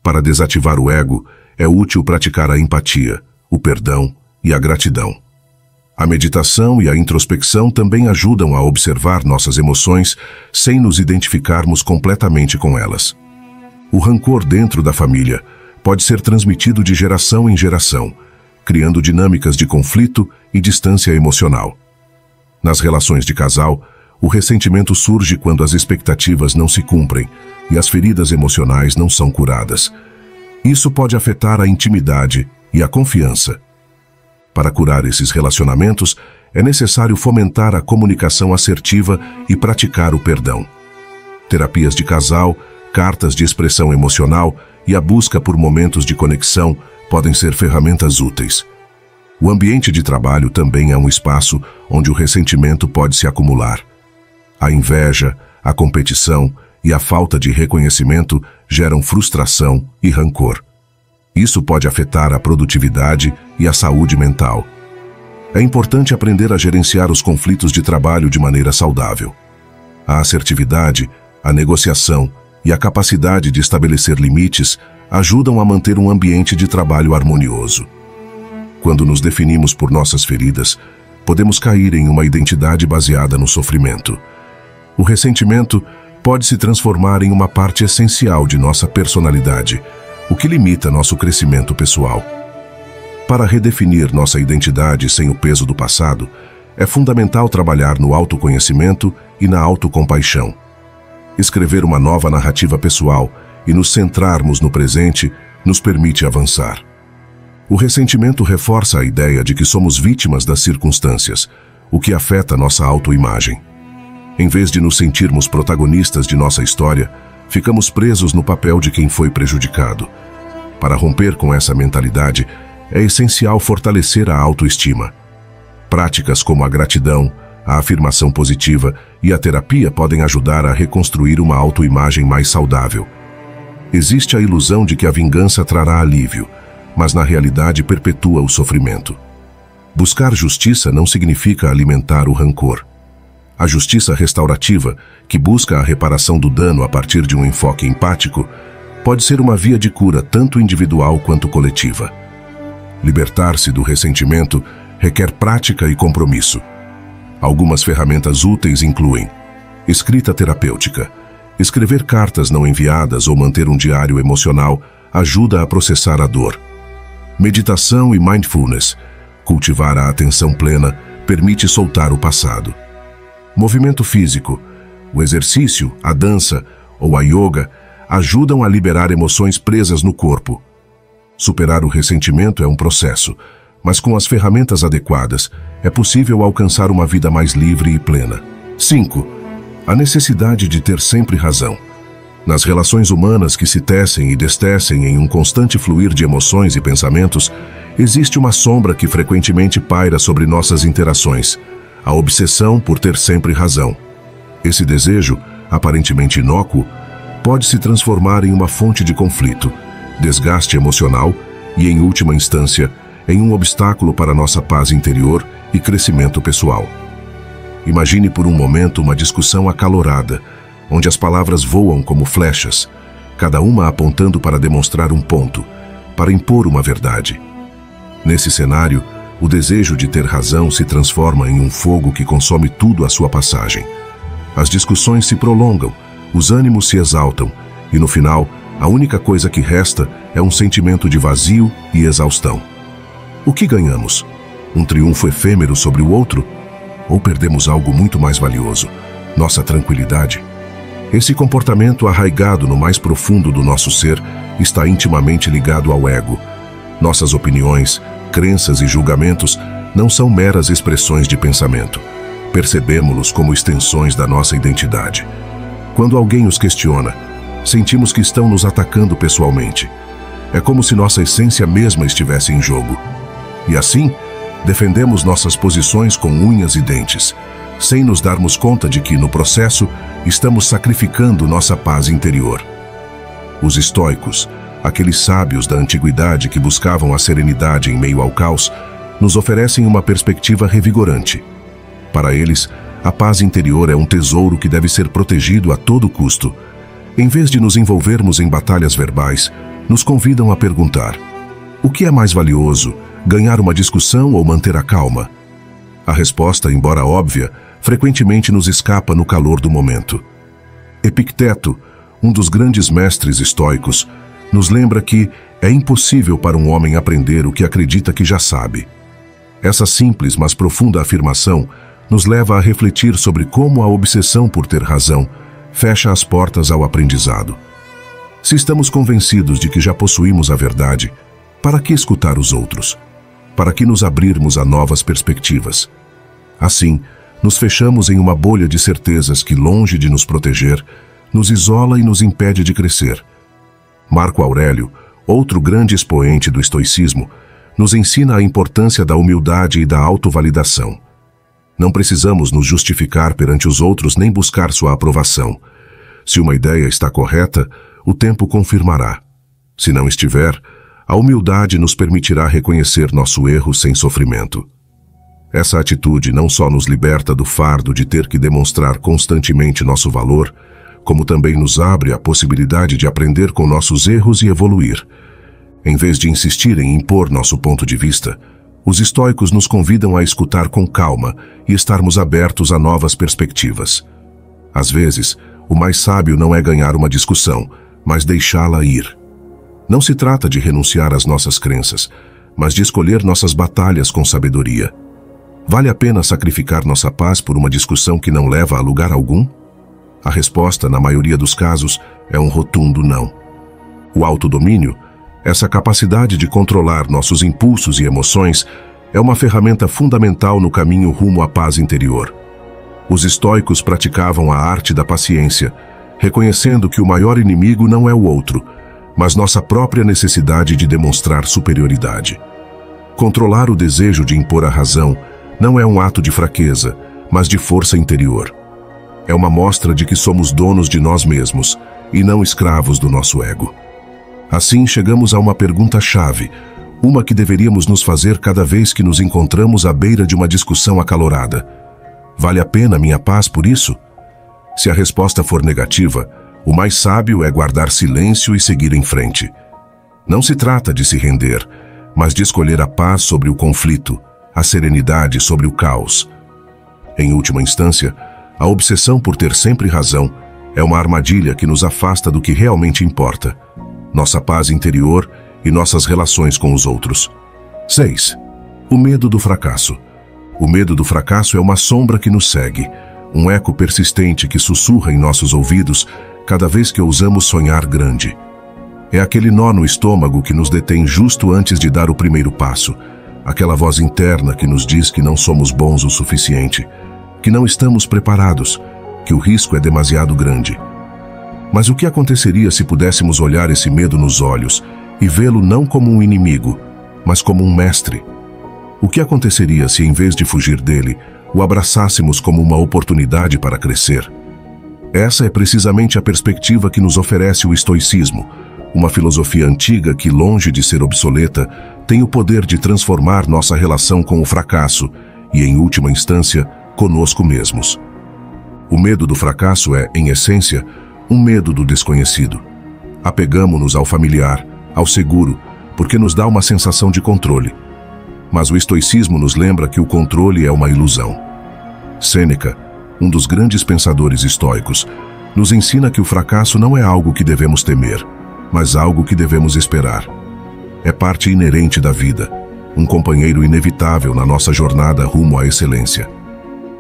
Para desativar o ego, é útil praticar a empatia, o perdão e a gratidão. A meditação e a introspecção também ajudam a observar nossas emoções sem nos identificarmos completamente com elas. O rancor dentro da família pode ser transmitido de geração em geração, criando dinâmicas de conflito e distância emocional. Nas relações de casal, o ressentimento surge quando as expectativas não se cumprem e as feridas emocionais não são curadas. Isso pode afetar a intimidade e a confiança. Para curar esses relacionamentos, é necessário fomentar a comunicação assertiva e praticar o perdão. Terapias de casal, cartas de expressão emocional e a busca por momentos de conexão podem ser ferramentas úteis. O ambiente de trabalho também é um espaço onde o ressentimento pode se acumular. A inveja, a competição e a falta de reconhecimento geram frustração e rancor. Isso pode afetar a produtividade e a saúde mental. É importante aprender a gerenciar os conflitos de trabalho de maneira saudável. A assertividade, a negociação e a capacidade de estabelecer limites ajudam a manter um ambiente de trabalho harmonioso. Quando nos definimos por nossas feridas, podemos cair em uma identidade baseada no sofrimento. O ressentimento pode se transformar em uma parte essencial de nossa personalidade, o que limita nosso crescimento pessoal. Para redefinir nossa identidade sem o peso do passado, é fundamental trabalhar no autoconhecimento e na autocompaixão. Escrever uma nova narrativa pessoal e nos centrarmos no presente nos permite avançar. O ressentimento reforça a ideia de que somos vítimas das circunstâncias, o que afeta nossa autoimagem. Em vez de nos sentirmos protagonistas de nossa história, ficamos presos no papel de quem foi prejudicado. Para romper com essa mentalidade, é essencial fortalecer a autoestima. Práticas como a gratidão, a afirmação positiva e a terapia podem ajudar a reconstruir uma autoimagem mais saudável. Existe a ilusão de que a vingança trará alívio, mas na realidade perpetua o sofrimento. Buscar justiça não significa alimentar o rancor. A justiça restaurativa, que busca a reparação do dano a partir de um enfoque empático, pode ser uma via de cura tanto individual quanto coletiva. Libertar-se do ressentimento requer prática e compromisso. Algumas ferramentas úteis incluem escrita terapêutica. Escrever cartas não enviadas ou manter um diário emocional ajuda a processar a dor. Meditação e mindfulness. Cultivar a atenção plena permite soltar o passado. Movimento físico. O exercício, a dança ou a yoga ajudam a liberar emoções presas no corpo. Superar o ressentimento é um processo, mas com as ferramentas adequadas, é possível alcançar uma vida mais livre e plena. 5. A necessidade de ter sempre razão. Nas relações humanas que se tecem e destecem em um constante fluir de emoções e pensamentos, existe uma sombra que frequentemente paira sobre nossas interações: a obsessão por ter sempre razão. Esse desejo, aparentemente inócuo, pode se transformar em uma fonte de conflito, desgaste emocional e, em última instância, em um obstáculo para nossa paz interior e crescimento pessoal. Imagine por um momento uma discussão acalorada, onde as palavras voam como flechas, cada uma apontando para demonstrar um ponto, para impor uma verdade. Nesse cenário, o desejo de ter razão se transforma em um fogo que consome tudo à sua passagem. As discussões se prolongam, os ânimos se exaltam, e no final, a única coisa que resta é um sentimento de vazio e exaustão. O que ganhamos? Um triunfo efêmero sobre o outro? Ou perdemos algo muito mais valioso, nossa tranquilidade? Esse comportamento arraigado no mais profundo do nosso ser está intimamente ligado ao ego. Nossas opiniões, crenças e julgamentos não são meras expressões de pensamento. Percebemos-los como extensões da nossa identidade. Quando alguém os questiona, sentimos que estão nos atacando pessoalmente. É como se nossa essência mesma estivesse em jogo. E assim, defendemos nossas posições com unhas e dentes, sem nos darmos conta de que, no processo, estamos sacrificando nossa paz interior. Os estoicos, aqueles sábios da antiguidade que buscavam a serenidade em meio ao caos, nos oferecem uma perspectiva revigorante. Para eles, a paz interior é um tesouro que deve ser protegido a todo custo. Em vez de nos envolvermos em batalhas verbais, nos convidam a perguntar: o que é mais valioso, ganhar uma discussão ou manter a calma? A resposta, embora óbvia, frequentemente nos escapa no calor do momento. Epicteto, um dos grandes mestres estoicos, nos lembra que é impossível para um homem aprender o que acredita que já sabe. Essa simples, mas profunda afirmação nos leva a refletir sobre como a obsessão por ter razão fecha as portas ao aprendizado. Se estamos convencidos de que já possuímos a verdade, para que escutar os outros? Para que nos abrirmos a novas perspectivas? Assim, nos fechamos em uma bolha de certezas que, longe de nos proteger, nos isola e nos impede de crescer. Marco Aurélio, outro grande expoente do estoicismo, nos ensina a importância da humildade e da autovalidação. Não precisamos nos justificar perante os outros nem buscar sua aprovação. Se uma ideia está correta, o tempo confirmará. Se não estiver, a humildade nos permitirá reconhecer nosso erro sem sofrimento. Essa atitude não só nos liberta do fardo de ter que demonstrar constantemente nosso valor, como também nos abre a possibilidade de aprender com nossos erros e evoluir. Em vez de insistir em impor nosso ponto de vista, os estoicos nos convidam a escutar com calma e estarmos abertos a novas perspectivas. Às vezes, o mais sábio não é ganhar uma discussão, mas deixá-la ir. Não se trata de renunciar às nossas crenças, mas de escolher nossas batalhas com sabedoria. Vale a pena sacrificar nossa paz por uma discussão que não leva a lugar algum? A resposta, na maioria dos casos, é um rotundo não. O autodomínio, essa capacidade de controlar nossos impulsos e emoções, é uma ferramenta fundamental no caminho rumo à paz interior. Os estoicos praticavam a arte da paciência, reconhecendo que o maior inimigo não é o outro, mas nossa própria necessidade de demonstrar superioridade. Controlar o desejo de impor a razão não é um ato de fraqueza, mas de força interior. É uma mostra de que somos donos de nós mesmos e não escravos do nosso ego. Assim, chegamos a uma pergunta-chave, uma que deveríamos nos fazer cada vez que nos encontramos à beira de uma discussão acalorada. Vale a pena minha paz por isso? Se a resposta for negativa, o mais sábio é guardar silêncio e seguir em frente. Não se trata de se render, mas de escolher a paz sobre o conflito, a serenidade sobre o caos. Em última instância, a obsessão por ter sempre razão é uma armadilha que nos afasta do que realmente importa: nossa paz interior e nossas relações com os outros. 6. O medo do fracasso. O medo do fracasso é uma sombra que nos segue, um eco persistente que sussurra em nossos ouvidos cada vez que ousamos sonhar grande. É aquele nó no estômago que nos detém justo antes de dar o primeiro passo, aquela voz interna que nos diz que não somos bons o suficiente, que não estamos preparados, que o risco é demasiado grande. Mas o que aconteceria se pudéssemos olhar esse medo nos olhos e vê-lo não como um inimigo, mas como um mestre? O que aconteceria se, em vez de fugir dele, o abraçássemos como uma oportunidade para crescer? Essa é precisamente a perspectiva que nos oferece o estoicismo, uma filosofia antiga que, longe de ser obsoleta, tem o poder de transformar nossa relação com o fracasso e, em última instância, conosco mesmos. O medo do fracasso é, em essência, um medo do desconhecido. Apegamo-nos ao familiar, ao seguro, porque nos dá uma sensação de controle. Mas o estoicismo nos lembra que o controle é uma ilusão. Sêneca, um dos grandes pensadores estoicos, nos ensina que o fracasso não é algo que devemos temer, mas algo que devemos esperar. É parte inerente da vida, um companheiro inevitável na nossa jornada rumo à excelência.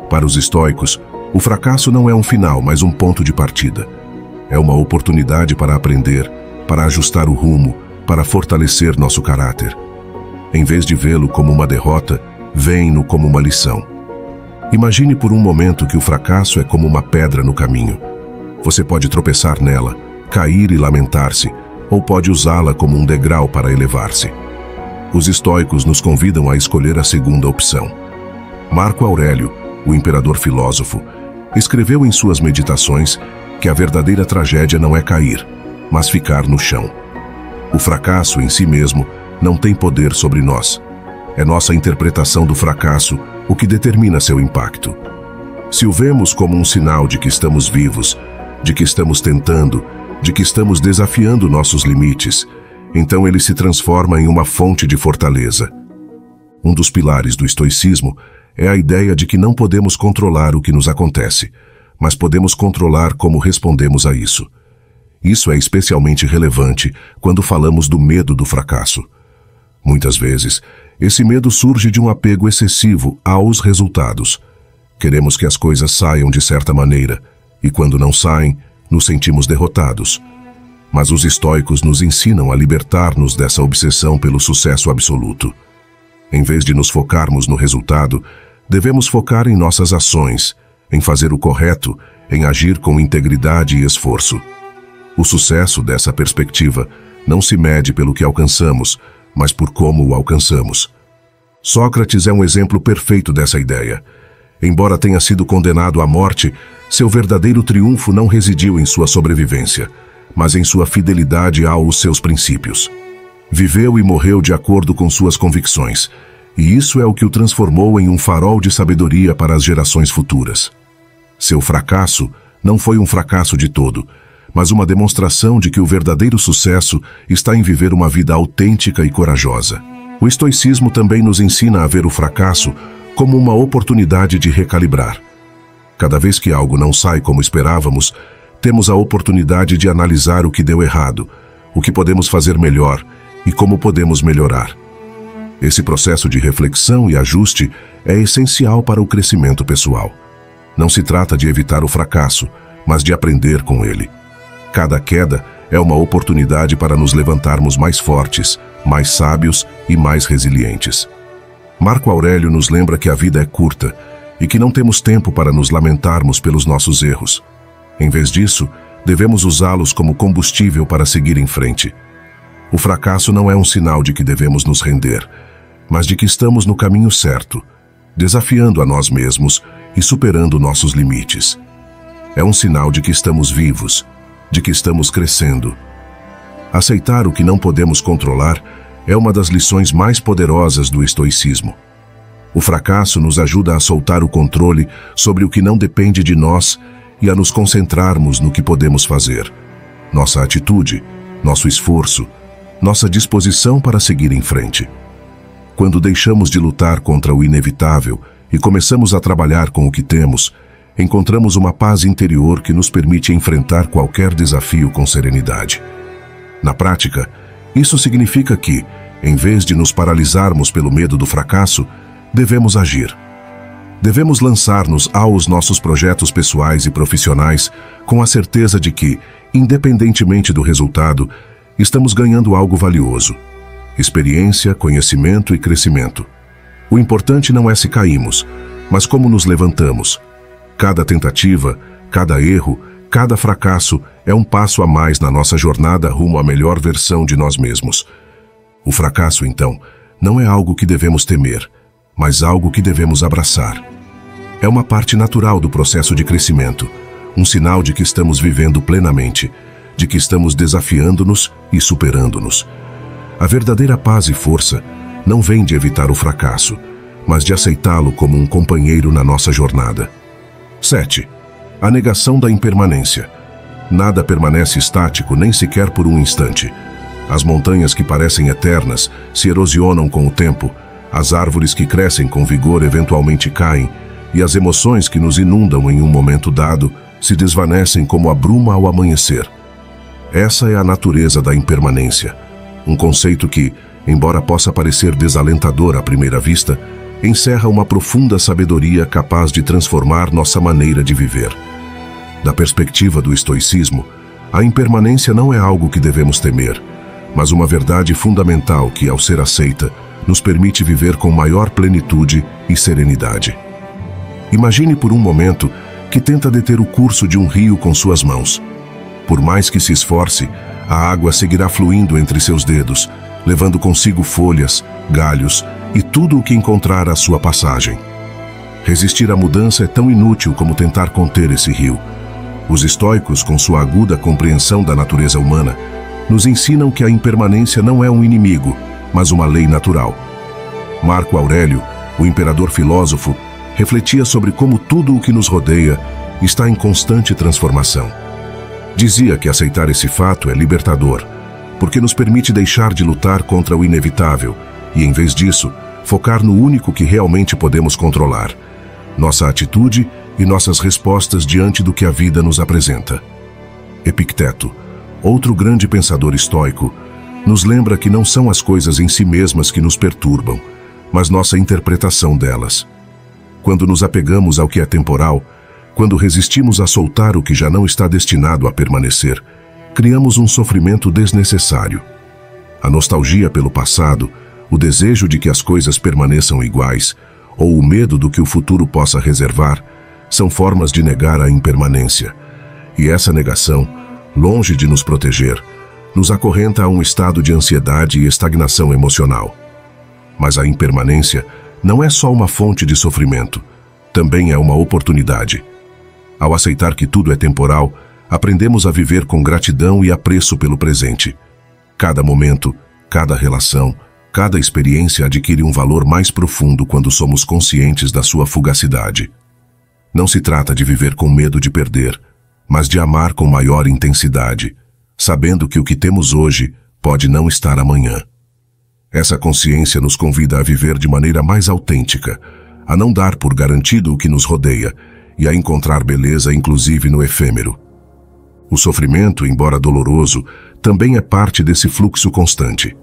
Para os estoicos, o fracasso não é um final, mas um ponto de partida. É uma oportunidade para aprender, para ajustar o rumo, para fortalecer nosso caráter. Em vez de vê-lo como uma derrota, veem-no como uma lição. Imagine por um momento que o fracasso é como uma pedra no caminho. Você pode tropeçar nela, cair e lamentar-se, ou pode usá-la como um degrau para elevar-se. Os estoicos nos convidam a escolher a segunda opção. Marco Aurélio, o imperador filósofo, escreveu em suas meditações que a verdadeira tragédia não é cair, mas ficar no chão. O fracasso em si mesmo não tem poder sobre nós. É nossa interpretação do fracasso o que determina seu impacto. Se o vemos como um sinal de que estamos vivos, de que estamos tentando, de que estamos desafiando nossos limites, então ele se transforma em uma fonte de fortaleza. Um dos pilares do estoicismo é a ideia de que não podemos controlar o que nos acontece, mas podemos controlar como respondemos a isso. Isso é especialmente relevante quando falamos do medo do fracasso. Muitas vezes, esse medo surge de um apego excessivo aos resultados. Queremos que as coisas saiam de certa maneira, e quando não saem, nos sentimos derrotados. Mas os estoicos nos ensinam a libertar-nos dessa obsessão pelo sucesso absoluto. Em vez de nos focarmos no resultado, devemos focar em nossas ações, em fazer o correto, em agir com integridade e esforço. O sucesso dessa perspectiva não se mede pelo que alcançamos, mas por como o alcançamos. Sócrates é um exemplo perfeito dessa ideia. Embora tenha sido condenado à morte, seu verdadeiro triunfo não residiu em sua sobrevivência, mas em sua fidelidade aos seus princípios. Viveu e morreu de acordo com suas convicções, e isso é o que o transformou em um farol de sabedoria para as gerações futuras. Seu fracasso não foi um fracasso de todo, mas uma demonstração de que o verdadeiro sucesso está em viver uma vida autêntica e corajosa. O estoicismo também nos ensina a ver o fracasso como uma oportunidade de recalibrar. Cada vez que algo não sai como esperávamos, temos a oportunidade de analisar o que deu errado, o que podemos fazer melhor e como podemos melhorar. Esse processo de reflexão e ajuste é essencial para o crescimento pessoal. Não se trata de evitar o fracasso, mas de aprender com ele. Cada queda é uma oportunidade para nos levantarmos mais fortes, mais sábios e mais resilientes. Marco Aurélio nos lembra que a vida é curta e que não temos tempo para nos lamentarmos pelos nossos erros. Em vez disso, devemos usá-los como combustível para seguir em frente. O fracasso não é um sinal de que devemos nos render, mas de que estamos no caminho certo, desafiando a nós mesmos e superando nossos limites. É um sinal de que estamos vivos, de que estamos crescendo. Aceitar o que não podemos controlar é uma das lições mais poderosas do estoicismo. O fracasso nos ajuda a soltar o controle sobre o que não depende de nós e a nos concentrarmos no que podemos fazer. Nossa atitude, nosso esforço, nossa disposição para seguir em frente. Quando deixamos de lutar contra o inevitável e começamos a trabalhar com o que temos, encontramos uma paz interior que nos permite enfrentar qualquer desafio com serenidade. Na prática, isso significa que, em vez de nos paralisarmos pelo medo do fracasso, devemos agir. Devemos lançar-nos aos nossos projetos pessoais e profissionais com a certeza de que, independentemente do resultado, estamos ganhando algo valioso: experiência, conhecimento e crescimento. O importante não é se caímos, mas como nos levantamos. Cada tentativa, cada erro, cada fracasso é um passo a mais na nossa jornada rumo à melhor versão de nós mesmos. O fracasso, então, não é algo que devemos temer, mas algo que devemos abraçar. É uma parte natural do processo de crescimento, um sinal de que estamos vivendo plenamente, de que estamos desafiando-nos e superando-nos. A verdadeira paz e força não vem de evitar o fracasso, mas de aceitá-lo como um companheiro na nossa jornada. 7. A negação da impermanência. Nada permanece estático nem sequer por um instante. As montanhas que parecem eternas se erosionam com o tempo, as árvores que crescem com vigor eventualmente caem, e as emoções que nos inundam em um momento dado se desvanecem como a bruma ao amanhecer. Essa é a natureza da impermanência, um conceito que, embora possa parecer desalentador à primeira vista, encerra uma profunda sabedoria capaz de transformar nossa maneira de viver. Da perspectiva do estoicismo, a impermanência não é algo que devemos temer, mas uma verdade fundamental que, ao ser aceita, nos permite viver com maior plenitude e serenidade. Imagine por um momento que tenta deter o curso de um rio com suas mãos. Por mais que se esforce, a água seguirá fluindo entre seus dedos, levando consigo folhas, galhos e tudo o que encontrar à sua passagem. Resistir à mudança é tão inútil como tentar conter esse rio. Os estoicos, com sua aguda compreensão da natureza humana, nos ensinam que a impermanência não é um inimigo, mas uma lei natural. Marco Aurélio, o imperador filósofo, refletia sobre como tudo o que nos rodeia está em constante transformação. Dizia que aceitar esse fato é libertador, porque nos permite deixar de lutar contra o inevitável e, em vez disso, focar no único que realmente podemos controlar: nossa atitude e nossas respostas diante do que a vida nos apresenta. Epicteto, outro grande pensador estoico, nos lembra que não são as coisas em si mesmas que nos perturbam, mas nossa interpretação delas. Quando nos apegamos ao que é temporal, quando resistimos a soltar o que já não está destinado a permanecer, criamos um sofrimento desnecessário. A nostalgia pelo passado, o desejo de que as coisas permaneçam iguais, ou o medo do que o futuro possa reservar, são formas de negar a impermanência. E essa negação, longe de nos proteger, nos acorrenta a um estado de ansiedade e estagnação emocional. Mas a impermanência não é só uma fonte de sofrimento, também é uma oportunidade. Ao aceitar que tudo é temporal, aprendemos a viver com gratidão e apreço pelo presente. Cada momento, cada relação, cada experiência adquire um valor mais profundo quando somos conscientes da sua fugacidade. Não se trata de viver com medo de perder, mas de amar com maior intensidade, sabendo que o que temos hoje pode não estar amanhã. Essa consciência nos convida a viver de maneira mais autêntica, a não dar por garantido o que nos rodeia e a encontrar beleza inclusive no efêmero. O sofrimento, embora doloroso, também é parte desse fluxo constante.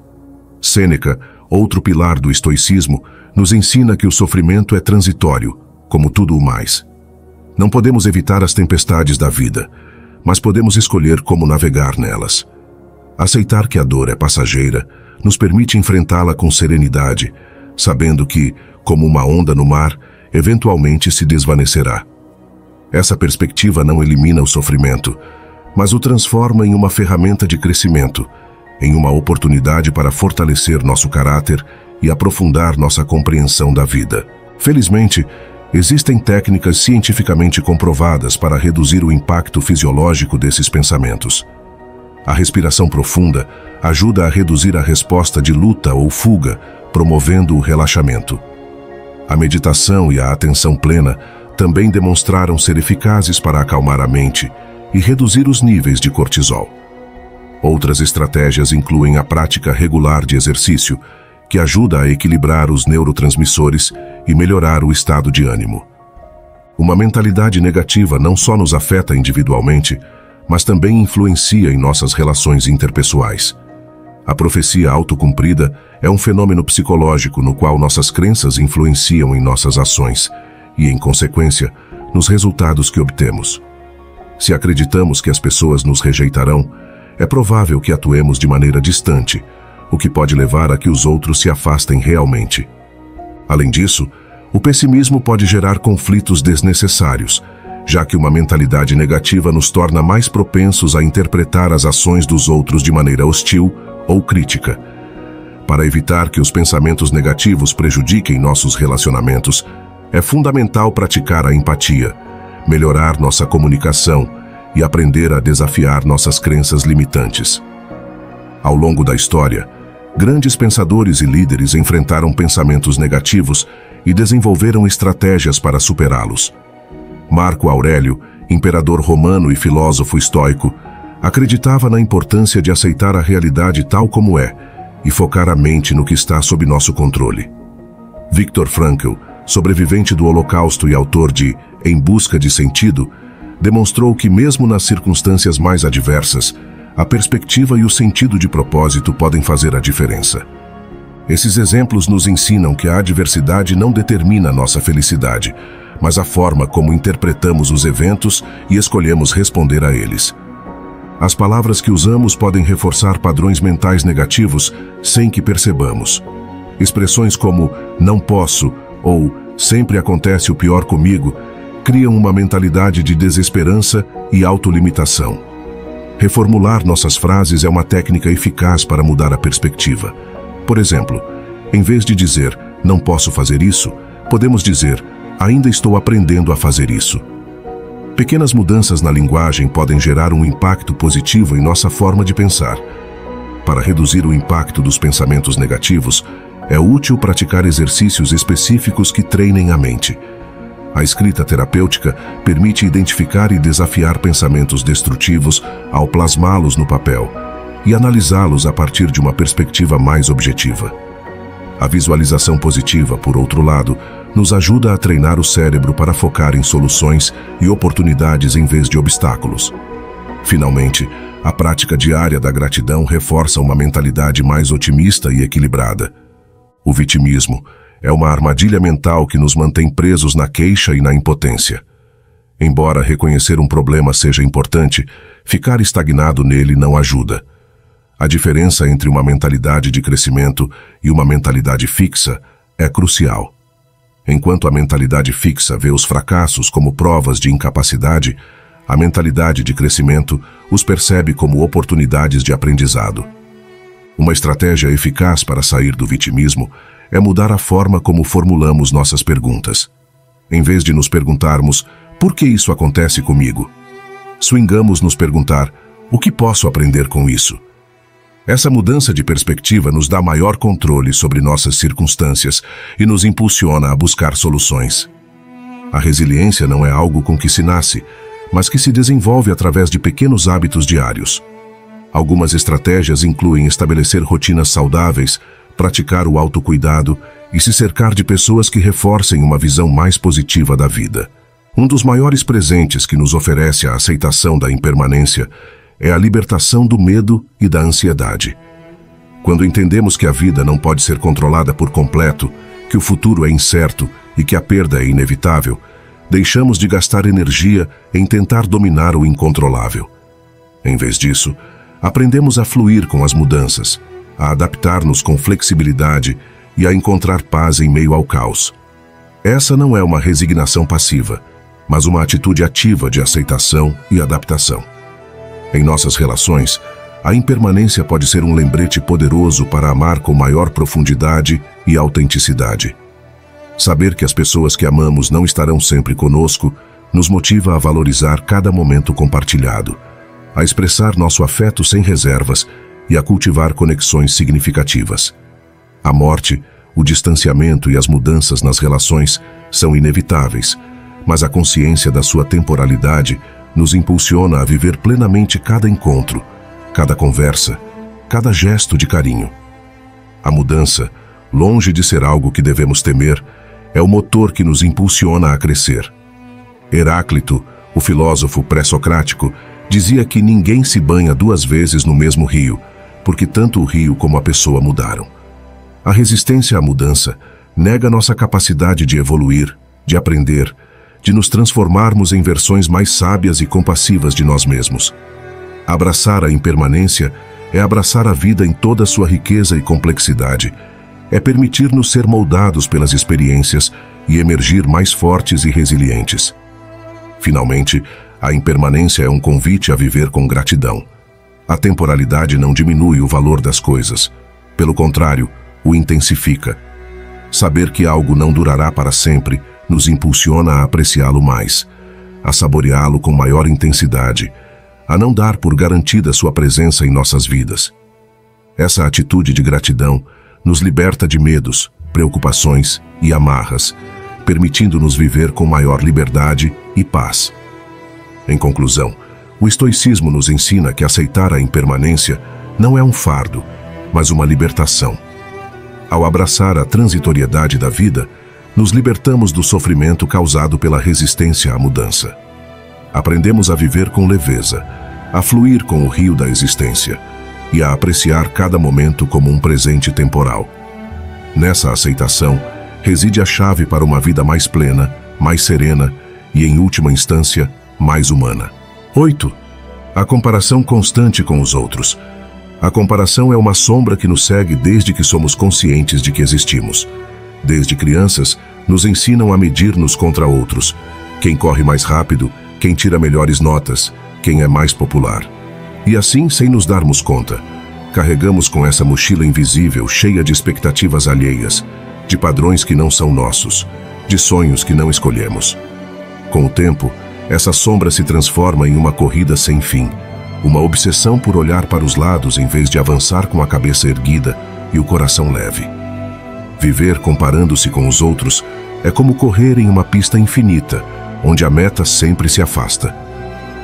Sêneca, outro pilar do estoicismo, nos ensina que o sofrimento é transitório, como tudo o mais. Não podemos evitar as tempestades da vida, mas podemos escolher como navegar nelas. Aceitar que a dor é passageira nos permite enfrentá-la com serenidade, sabendo que, como uma onda no mar, eventualmente se desvanecerá. Essa perspectiva não elimina o sofrimento, mas o transforma em uma ferramenta de crescimento, em uma oportunidade para fortalecer nosso caráter e aprofundar nossa compreensão da vida. Felizmente, existem técnicas cientificamente comprovadas para reduzir o impacto fisiológico desses pensamentos. A respiração profunda ajuda a reduzir a resposta de luta ou fuga, promovendo o relaxamento. A meditação e a atenção plena também demonstraram ser eficazes para acalmar a mente e reduzir os níveis de cortisol. Outras estratégias incluem a prática regular de exercício, que ajuda a equilibrar os neurotransmissores e melhorar o estado de ânimo. Uma mentalidade negativa não só nos afeta individualmente, mas também influencia em nossas relações interpessoais. A profecia autocumprida é um fenômeno psicológico no qual nossas crenças influenciam em nossas ações e, em consequência, nos resultados que obtemos. Se acreditamos que as pessoas nos rejeitarão, é provável que atuemos de maneira distante, o que pode levar a que os outros se afastem realmente. Além disso, o pessimismo pode gerar conflitos desnecessários, já que uma mentalidade negativa nos torna mais propensos a interpretar as ações dos outros de maneira hostil ou crítica. Para evitar que os pensamentos negativos prejudiquem nossos relacionamentos, é fundamental praticar a empatia, melhorar nossa comunicação e aprender a desafiar nossas crenças limitantes. Ao longo da história, grandes pensadores e líderes enfrentaram pensamentos negativos e desenvolveram estratégias para superá-los. Marco Aurélio, imperador romano e filósofo estoico, acreditava na importância de aceitar a realidade tal como é e focar a mente no que está sob nosso controle. Viktor Frankl, sobrevivente do Holocausto e autor de Em Busca de Sentido, demonstrou que mesmo nas circunstâncias mais adversas, a perspectiva e o sentido de propósito podem fazer a diferença. Esses exemplos nos ensinam que a adversidade não determina nossa felicidade, mas a forma como interpretamos os eventos e escolhemos responder a eles. As palavras que usamos podem reforçar padrões mentais negativos sem que percebamos. Expressões como "não posso" ou "sempre acontece o pior comigo" criam uma mentalidade de desesperança e autolimitação. Reformular nossas frases é uma técnica eficaz para mudar a perspectiva. Por exemplo, em vez de dizer "não posso fazer isso", podemos dizer "ainda estou aprendendo a fazer isso". Pequenas mudanças na linguagem podem gerar um impacto positivo em nossa forma de pensar. Para reduzir o impacto dos pensamentos negativos, é útil praticar exercícios específicos que treinem a mente. A escrita terapêutica permite identificar e desafiar pensamentos destrutivos ao plasmá-los no papel e analisá-los a partir de uma perspectiva mais objetiva. A visualização positiva, por outro lado, nos ajuda a treinar o cérebro para focar em soluções e oportunidades em vez de obstáculos. Finalmente, a prática diária da gratidão reforça uma mentalidade mais otimista e equilibrada. O vitimismo é uma armadilha mental que nos mantém presos na queixa e na impotência. Embora reconhecer um problema seja importante, ficar estagnado nele não ajuda. A diferença entre uma mentalidade de crescimento e uma mentalidade fixa é crucial. Enquanto a mentalidade fixa vê os fracassos como provas de incapacidade, a mentalidade de crescimento os percebe como oportunidades de aprendizado. Uma estratégia eficaz para sair do vitimismo é mudar a forma como formulamos nossas perguntas. Em vez de nos perguntarmos, por que isso acontece comigo? Swingamos nos perguntar, o que posso aprender com isso? Essa mudança de perspectiva nos dá maior controle sobre nossas circunstâncias e nos impulsiona a buscar soluções. A resiliência não é algo com que se nasce, mas que se desenvolve através de pequenos hábitos diários. Algumas estratégias incluem estabelecer rotinas saudáveis, praticar o autocuidado e se cercar de pessoas que reforcem uma visão mais positiva da vida. Um dos maiores presentes que nos oferece a aceitação da impermanência é a libertação do medo e da ansiedade. Quando entendemos que a vida não pode ser controlada por completo, que o futuro é incerto e que a perda é inevitável, deixamos de gastar energia em tentar dominar o incontrolável. Em vez disso, aprendemos a fluir com as mudanças, a adaptar-nos com flexibilidade e a encontrar paz em meio ao caos. Essa não é uma resignação passiva, mas uma atitude ativa de aceitação e adaptação. Em nossas relações, a impermanência pode ser um lembrete poderoso para amar com maior profundidade e autenticidade. Saber que as pessoas que amamos não estarão sempre conosco nos motiva a valorizar cada momento compartilhado, a expressar nosso afeto sem reservas e a cultivar conexões significativas. A morte, o distanciamento e as mudanças nas relações são inevitáveis, mas a consciência da sua temporalidade nos impulsiona a viver plenamente cada encontro, cada conversa, cada gesto de carinho. A mudança, longe de ser algo que devemos temer, é o motor que nos impulsiona a crescer. Heráclito, o filósofo pré-socrático, dizia que ninguém se banha duas vezes no mesmo rio, porque tanto o rio como a pessoa mudaram. A resistência à mudança nega nossa capacidade de evoluir, de aprender, de nos transformarmos em versões mais sábias e compassivas de nós mesmos. Abraçar a impermanência é abraçar a vida em toda a sua riqueza e complexidade, é permitir-nos ser moldados pelas experiências e emergir mais fortes e resilientes. Finalmente, a impermanência é um convite a viver com gratidão. A temporalidade não diminui o valor das coisas. Pelo contrário, o intensifica. Saber que algo não durará para sempre nos impulsiona a apreciá-lo mais, a saboreá-lo com maior intensidade, a não dar por garantida sua presença em nossas vidas. Essa atitude de gratidão nos liberta de medos, preocupações e amarras, permitindo-nos viver com maior liberdade e paz. Em conclusão, o estoicismo nos ensina que aceitar a impermanência não é um fardo, mas uma libertação. Ao abraçar a transitoriedade da vida, nos libertamos do sofrimento causado pela resistência à mudança. Aprendemos a viver com leveza, a fluir com o rio da existência e a apreciar cada momento como um presente temporal. Nessa aceitação reside a chave para uma vida mais plena, mais serena e, em última instância, mais humana. 8. A comparação constante com os outros. A comparação é uma sombra que nos segue desde que somos conscientes de que existimos. Desde crianças, nos ensinam a medir-nos contra outros. Quem corre mais rápido, quem tira melhores notas, quem é mais popular. E assim, sem nos darmos conta, carregamos com essa mochila invisível cheia de expectativas alheias, de padrões que não são nossos, de sonhos que não escolhemos. Com o tempo, essa sombra se transforma em uma corrida sem fim, uma obsessão por olhar para os lados em vez de avançar com a cabeça erguida e o coração leve. Viver comparando-se com os outros É como correr em uma pista infinita, onde a meta sempre se afasta.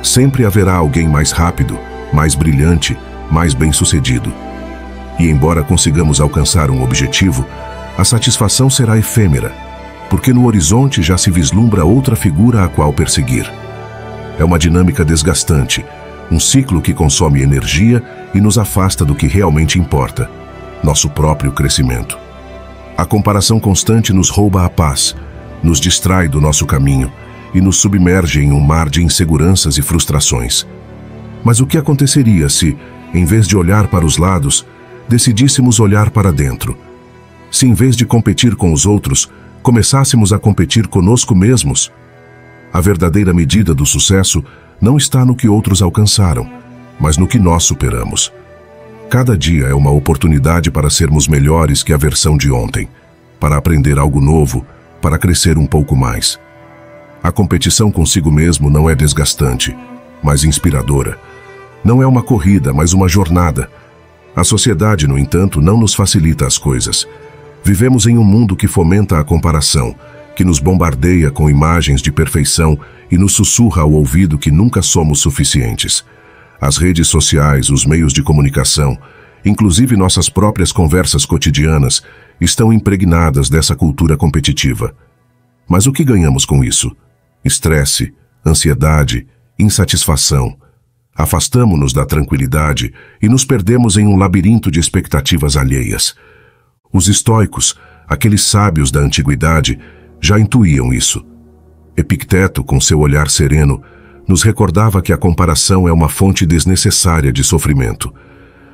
Sempre haverá alguém mais rápido, mais brilhante, mais bem-sucedido. E embora consigamos alcançar um objetivo, a satisfação será efêmera, porque no horizonte já se vislumbra outra figura a qual perseguir. É uma dinâmica desgastante, um ciclo que consome energia e nos afasta do que realmente importa, nosso próprio crescimento. A comparação constante nos rouba a paz, nos distrai do nosso caminho e nos submerge em um mar de inseguranças e frustrações. Mas o que aconteceria se, em vez de olhar para os lados, decidíssemos olhar para dentro? Se, em vez de competir com os outros, começássemos a competir conosco mesmos? A verdadeira medida do sucesso não está no que outros alcançaram, mas no que nós superamos. Cada dia é uma oportunidade para sermos melhores que a versão de ontem, para aprender algo novo, para crescer um pouco mais. A competição consigo mesmo não é desgastante, mas inspiradora. Não é uma corrida, mas uma jornada. A sociedade, no entanto, não nos facilita as coisas. Vivemos em um mundo que fomenta a comparação, que nos bombardeia com imagens de perfeição e nos sussurra ao ouvido que nunca somos suficientes. As redes sociais, os meios de comunicação, inclusive nossas próprias conversas cotidianas, estão impregnadas dessa cultura competitiva. Mas o que ganhamos com isso? Estresse, ansiedade, insatisfação. Afastamo-nos da tranquilidade e nos perdemos em um labirinto de expectativas alheias. Os estoicos, aqueles sábios da antiguidade, já intuíam isso. Epicteto, com seu olhar sereno, nos recordava que a comparação é uma fonte desnecessária de sofrimento.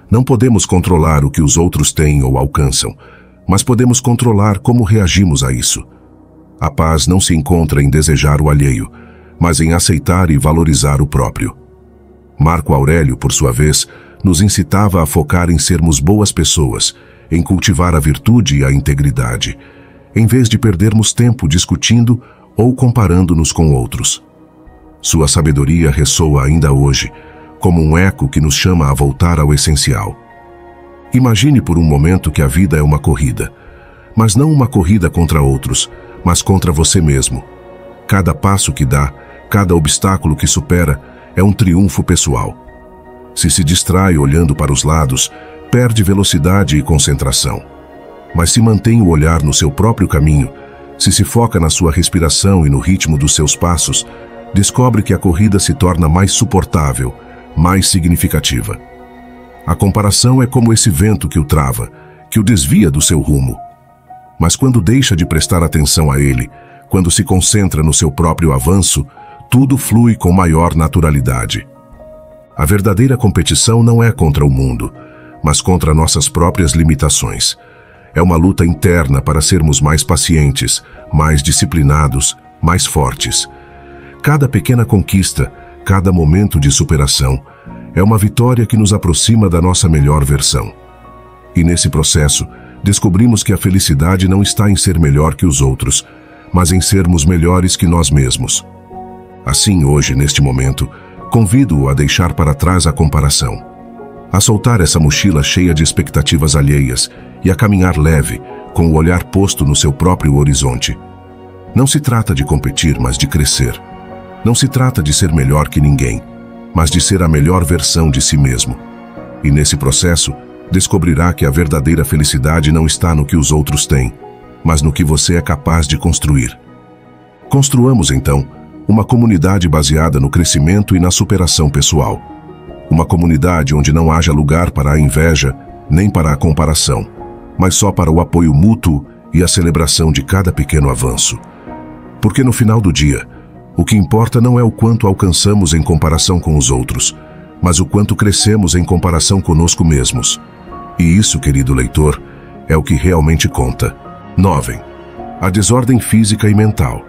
Não podemos controlar o que os outros têm ou alcançam, mas podemos controlar como reagimos a isso. A paz não se encontra em desejar o alheio, mas em aceitar e valorizar o próprio. Marco Aurélio, por sua vez, nos incitava a focar em sermos boas pessoas, em cultivar a virtude e a integridade, em vez de perdermos tempo discutindo ou comparando-nos com outros. Sua sabedoria ressoa ainda hoje, como um eco que nos chama a voltar ao essencial. Imagine por um momento que a vida é uma corrida, mas não uma corrida contra outros, mas contra você mesmo. Cada passo que dá, cada obstáculo que supera, é um triunfo pessoal. Se distrai olhando para os lados, perde velocidade e concentração. Mas se mantém o olhar no seu próprio caminho, se foca na sua respiração e no ritmo dos seus passos, descobre que a corrida se torna mais suportável, mais significativa. A comparação é como esse vento que o trava, que o desvia do seu rumo. Mas quando deixa de prestar atenção a ele, quando se concentra no seu próprio avanço, tudo flui com maior naturalidade. A verdadeira competição não é contra o mundo, mas contra nossas próprias limitações. É uma luta interna para sermos mais pacientes, mais disciplinados, mais fortes. Cada pequena conquista, cada momento de superação, é uma vitória que nos aproxima da nossa melhor versão. E nesse processo, descobrimos que a felicidade não está em ser melhor que os outros, mas em sermos melhores que nós mesmos. Assim, hoje, neste momento, convido-o a deixar para trás a comparação, a soltar essa mochila cheia de expectativas alheias e a caminhar leve, com o olhar posto no seu próprio horizonte. Não se trata de competir, mas de crescer. Não se trata de ser melhor que ninguém, mas de ser a melhor versão de si mesmo. E nesse processo, descobrirá que a verdadeira felicidade não está no que os outros têm, mas no que você é capaz de construir. Construamos, então, uma comunidade baseada no crescimento e na superação pessoal. Uma comunidade onde não haja lugar para a inveja, nem para a comparação, mas só para o apoio mútuo e a celebração de cada pequeno avanço. Porque no final do dia, o que importa não é o quanto alcançamos em comparação com os outros, mas o quanto crescemos em comparação conosco mesmos. E isso, querido leitor, é o que realmente conta. 9. A desordem física e mental.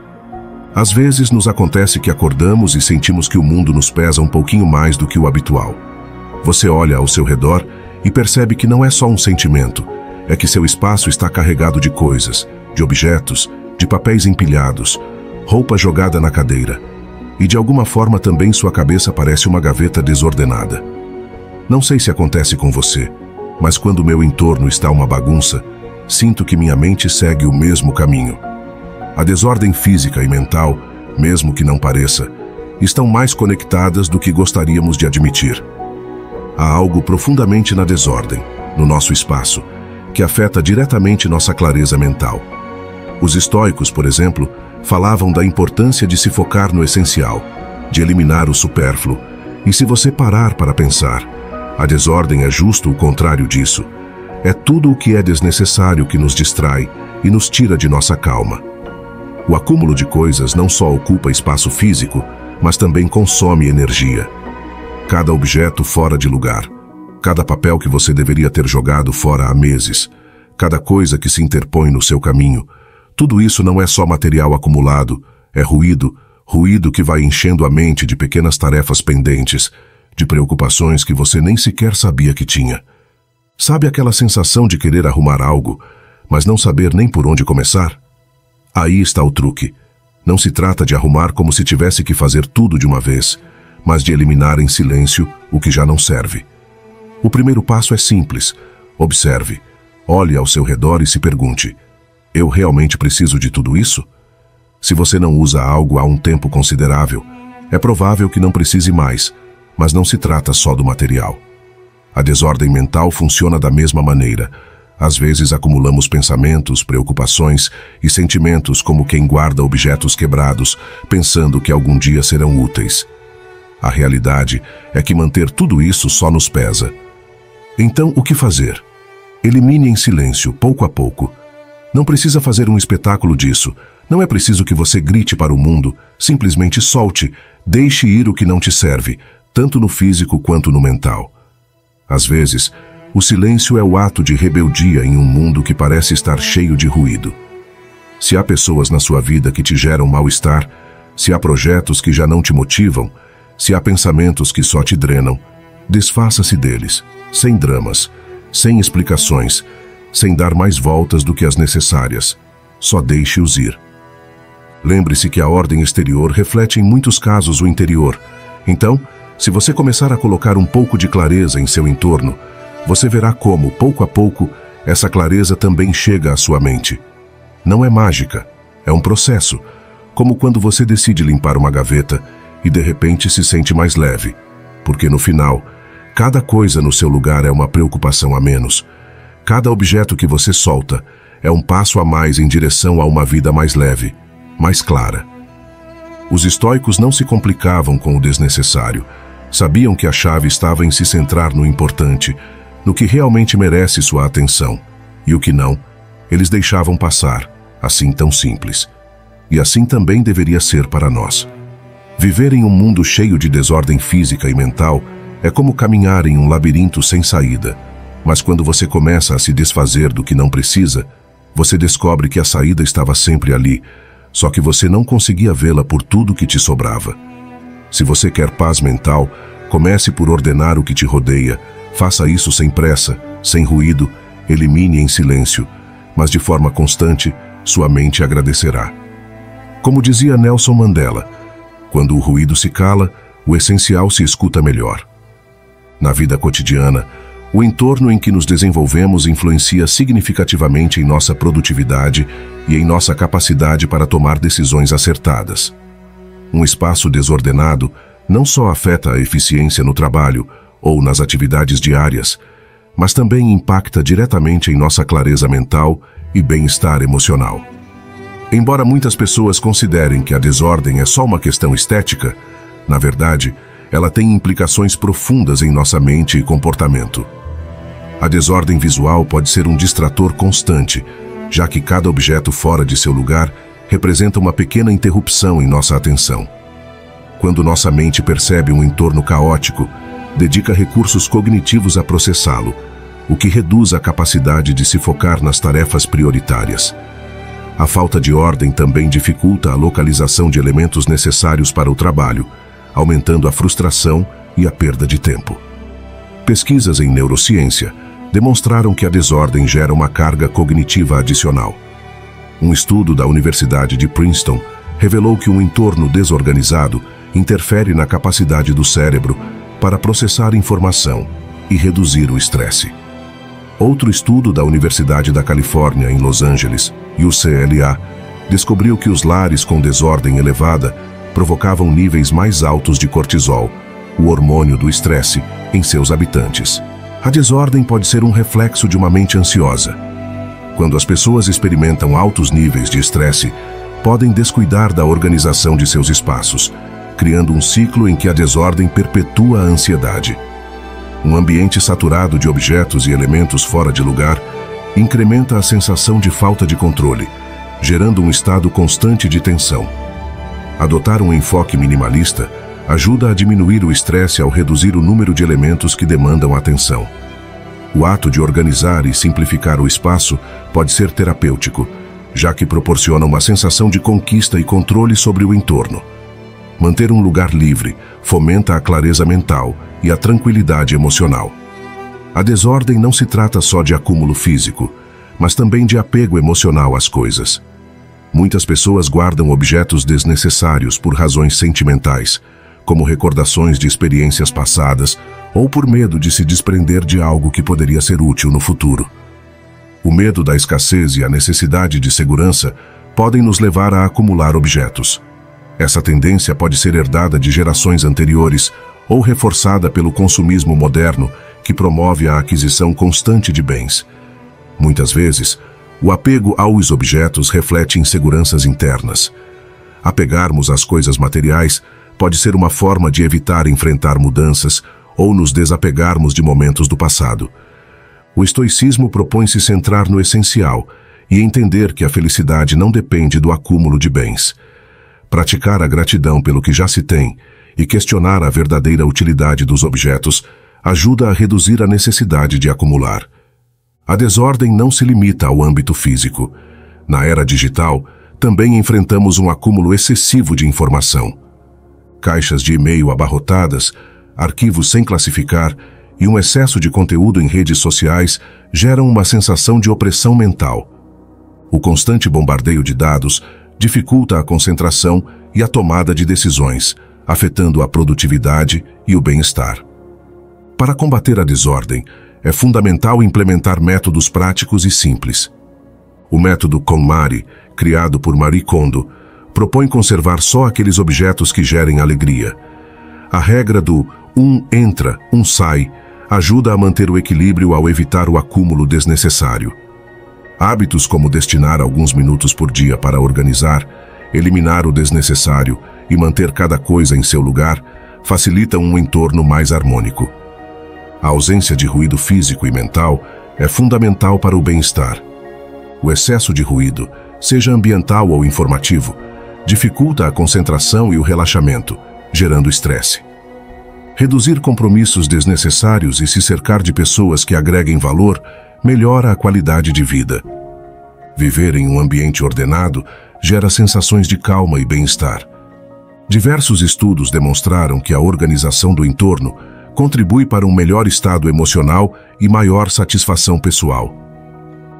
Às vezes nos acontece que acordamos e sentimos que o mundo nos pesa um pouquinho mais do que o habitual. Você olha ao seu redor e percebe que não é só um sentimento, é que seu espaço está carregado de coisas, de objetos, de papéis empilhados, roupa jogada na cadeira, e de alguma forma também sua cabeça parece uma gaveta desordenada. Não sei se acontece com você, mas quando meu entorno está uma bagunça, sinto que minha mente segue o mesmo caminho. A desordem física e mental, mesmo que não pareça, estão mais conectadas do que gostaríamos de admitir. Há algo profundamente na desordem, no nosso espaço, que afeta diretamente nossa clareza mental. Os estoicos, por exemplo, falavam da importância de se focar no essencial, de eliminar o supérfluo, e se você parar para pensar, a desordem é justo o contrário disso. É tudo o que é desnecessário que nos distrai e nos tira de nossa calma. O acúmulo de coisas não só ocupa espaço físico, mas também consome energia. Cada objeto fora de lugar, cada papel que você deveria ter jogado fora há meses, cada coisa que se interpõe no seu caminho, tudo isso não é só material acumulado, é ruído que vai enchendo a mente de pequenas tarefas pendentes, de preocupações que você nem sequer sabia que tinha. Sabe aquela sensação de querer arrumar algo, mas não saber nem por onde começar? Aí está o truque. Não se trata de arrumar como se tivesse que fazer tudo de uma vez, mas de eliminar em silêncio o que já não serve. O primeiro passo é simples. Observe, olhe ao seu redor e se pergunte: eu realmente preciso de tudo isso? Se você não usa algo há um tempo considerável, é provável que não precise mais, mas não se trata só do material. A desordem mental funciona da mesma maneira. Às vezes acumulamos pensamentos, preocupações e sentimentos como quem guarda objetos quebrados, pensando que algum dia serão úteis. A realidade é que manter tudo isso só nos pesa. Então, o que fazer? Elimine em silêncio, pouco a pouco. Não precisa fazer um espetáculo disso. Não é preciso que você grite para o mundo. Simplesmente solte, deixe ir o que não te serve, tanto no físico quanto no mental. Às vezes, o silêncio é o ato de rebeldia em um mundo que parece estar cheio de ruído. Se há pessoas na sua vida que te geram mal-estar, se há projetos que já não te motivam, se há pensamentos que só te drenam, desfaça-se deles, sem dramas, sem explicações, sem dar mais voltas do que as necessárias. Só deixe-os ir. Lembre-se que a ordem exterior reflete em muitos casos o interior. Então, se você começar a colocar um pouco de clareza em seu entorno, você verá como, pouco a pouco, essa clareza também chega à sua mente. Não é mágica, é um processo, como quando você decide limpar uma gaveta e de repente se sente mais leve, porque no final, cada coisa no seu lugar é uma preocupação a menos. Cada objeto que você solta é um passo a mais em direção a uma vida mais leve, mais clara. Os estoicos não se complicavam com o desnecessário. Sabiam que a chave estava em se centrar no importante, no que realmente merece sua atenção, e o que não, eles deixavam passar, assim tão simples. E assim também deveria ser para nós. Viver em um mundo cheio de desordem física e mental é como caminhar em um labirinto sem saída. Mas quando você começa a se desfazer do que não precisa, você descobre que a saída estava sempre ali, só que você não conseguia vê-la por tudo que te sobrava. Se você quer paz mental, comece por ordenar o que te rodeia. Faça isso sem pressa, sem ruído, elimine em silêncio, mas de forma constante, sua mente agradecerá. Como dizia Nelson Mandela, quando o ruído se cala, o essencial se escuta melhor. Na vida cotidiana, o entorno em que nos desenvolvemos influencia significativamente em nossa produtividade e em nossa capacidade para tomar decisões acertadas. Um espaço desordenado não só afeta a eficiência no trabalho ou nas atividades diárias, mas também impacta diretamente em nossa clareza mental e bem-estar emocional. Embora muitas pessoas considerem que a desordem é só uma questão estética, na verdade, ela tem implicações profundas em nossa mente e comportamento. A desordem visual pode ser um distrator constante, já que cada objeto fora de seu lugar representa uma pequena interrupção em nossa atenção. Quando nossa mente percebe um entorno caótico, dedica recursos cognitivos a processá-lo, o que reduz a capacidade de se focar nas tarefas prioritárias. A falta de ordem também dificulta a localização de elementos necessários para o trabalho, aumentando a frustração e a perda de tempo. Pesquisas em neurociência demonstraram que a desordem gera uma carga cognitiva adicional. Um estudo da Universidade de Princeton revelou que um entorno desorganizado interfere na capacidade do cérebro para processar informação e reduzir o estresse. Outro estudo da Universidade da Califórnia, em Los Angeles, UCLA, descobriu que os lares com desordem elevada provocavam níveis mais altos de cortisol, o hormônio do estresse, em seus habitantes. A desordem pode ser um reflexo de uma mente ansiosa. Quando as pessoas experimentam altos níveis de estresse, podem descuidar da organização de seus espaços, criando um ciclo em que a desordem perpetua a ansiedade. Um ambiente saturado de objetos e elementos fora de lugar incrementa a sensação de falta de controle, gerando um estado constante de tensão. Adotar um enfoque minimalista ajuda a diminuir o estresse ao reduzir o número de elementos que demandam atenção. O ato de organizar e simplificar o espaço pode ser terapêutico, já que proporciona uma sensação de conquista e controle sobre o entorno. Manter um lugar livre fomenta a clareza mental e a tranquilidade emocional. A desordem não se trata só de acúmulo físico, mas também de apego emocional às coisas. Muitas pessoas guardam objetos desnecessários por razões sentimentais, como recordações de experiências passadas ou por medo de se desprender de algo que poderia ser útil no futuro. O medo da escassez e a necessidade de segurança podem nos levar a acumular objetos. Essa tendência pode ser herdada de gerações anteriores ou reforçada pelo consumismo moderno, que promove a aquisição constante de bens. Muitas vezes, o apego aos objetos reflete inseguranças internas. Apegarmos às coisas materiais pode ser uma forma de evitar enfrentar mudanças ou nos desapegarmos de momentos do passado. O estoicismo propõe se centrar no essencial e entender que a felicidade não depende do acúmulo de bens. Praticar a gratidão pelo que já se tem e questionar a verdadeira utilidade dos objetos ajuda a reduzir a necessidade de acumular. A desordem não se limita ao âmbito físico. Na era digital, também enfrentamos um acúmulo excessivo de informação. Caixas de e-mail abarrotadas, arquivos sem classificar e um excesso de conteúdo em redes sociais geram uma sensação de opressão mental. O constante bombardeio de dados dificulta a concentração e a tomada de decisões, afetando a produtividade e o bem-estar. Para combater a desordem, é fundamental implementar métodos práticos e simples. O método KonMari, criado por Marie Kondo, propõe conservar só aqueles objetos que gerem alegria. A regra do um entra, um sai ajuda a manter o equilíbrio ao evitar o acúmulo desnecessário. Hábitos como destinar alguns minutos por dia para organizar, eliminar o desnecessário e manter cada coisa em seu lugar facilitam um entorno mais harmônico. A ausência de ruído físico e mental é fundamental para o bem-estar. O excesso de ruído, seja ambiental ou informativo, dificulta a concentração e o relaxamento, gerando estresse. Reduzir compromissos desnecessários e se cercar de pessoas que agreguem valor melhora a qualidade de vida. Viver em um ambiente ordenado gera sensações de calma e bem-estar. Diversos estudos demonstraram que a organização do entorno contribui para um melhor estado emocional e maior satisfação pessoal.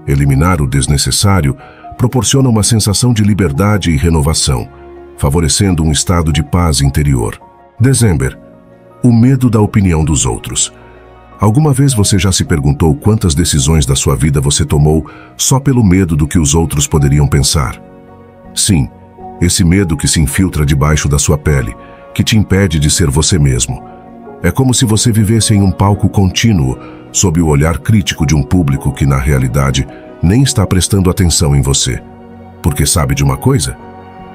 Eliminar o desnecessário proporciona uma sensação de liberdade e renovação, favorecendo um estado de paz interior. Dezembro. O medo da opinião dos outros. Alguma vez você já se perguntou quantas decisões da sua vida você tomou só pelo medo do que os outros poderiam pensar? Sim, esse medo que se infiltra debaixo da sua pele, que te impede de ser você mesmo. É como se você vivesse em um palco contínuo, sob o olhar crítico de um público que, na realidade, nem está prestando atenção em você. Porque sabe de uma coisa?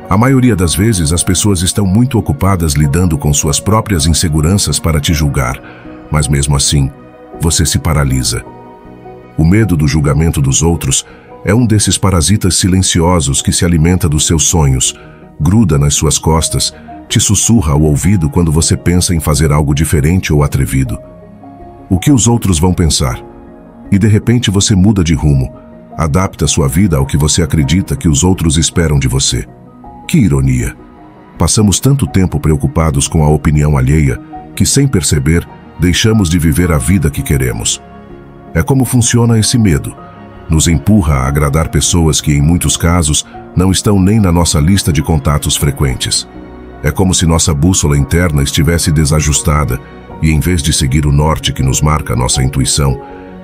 A maioria das vezes as pessoas estão muito ocupadas lidando com suas próprias inseguranças para te julgar, mas mesmo assim, você se paralisa. O medo do julgamento dos outros é um desses parasitas silenciosos que se alimenta dos seus sonhos, gruda nas suas costas, te sussurra ao ouvido quando você pensa em fazer algo diferente ou atrevido. O que os outros vão pensar? E de repente você muda de rumo, adapta sua vida ao que você acredita que os outros esperam de você. Que ironia! Passamos tanto tempo preocupados com a opinião alheia que, sem perceber, deixamos de viver a vida que queremos. É como funciona esse medo. Nos empurra a agradar pessoas que, em muitos casos, não estão nem na nossa lista de contatos frequentes. É como se nossa bússola interna estivesse desajustada e, em vez de seguir o norte que nos marca nossa intuição,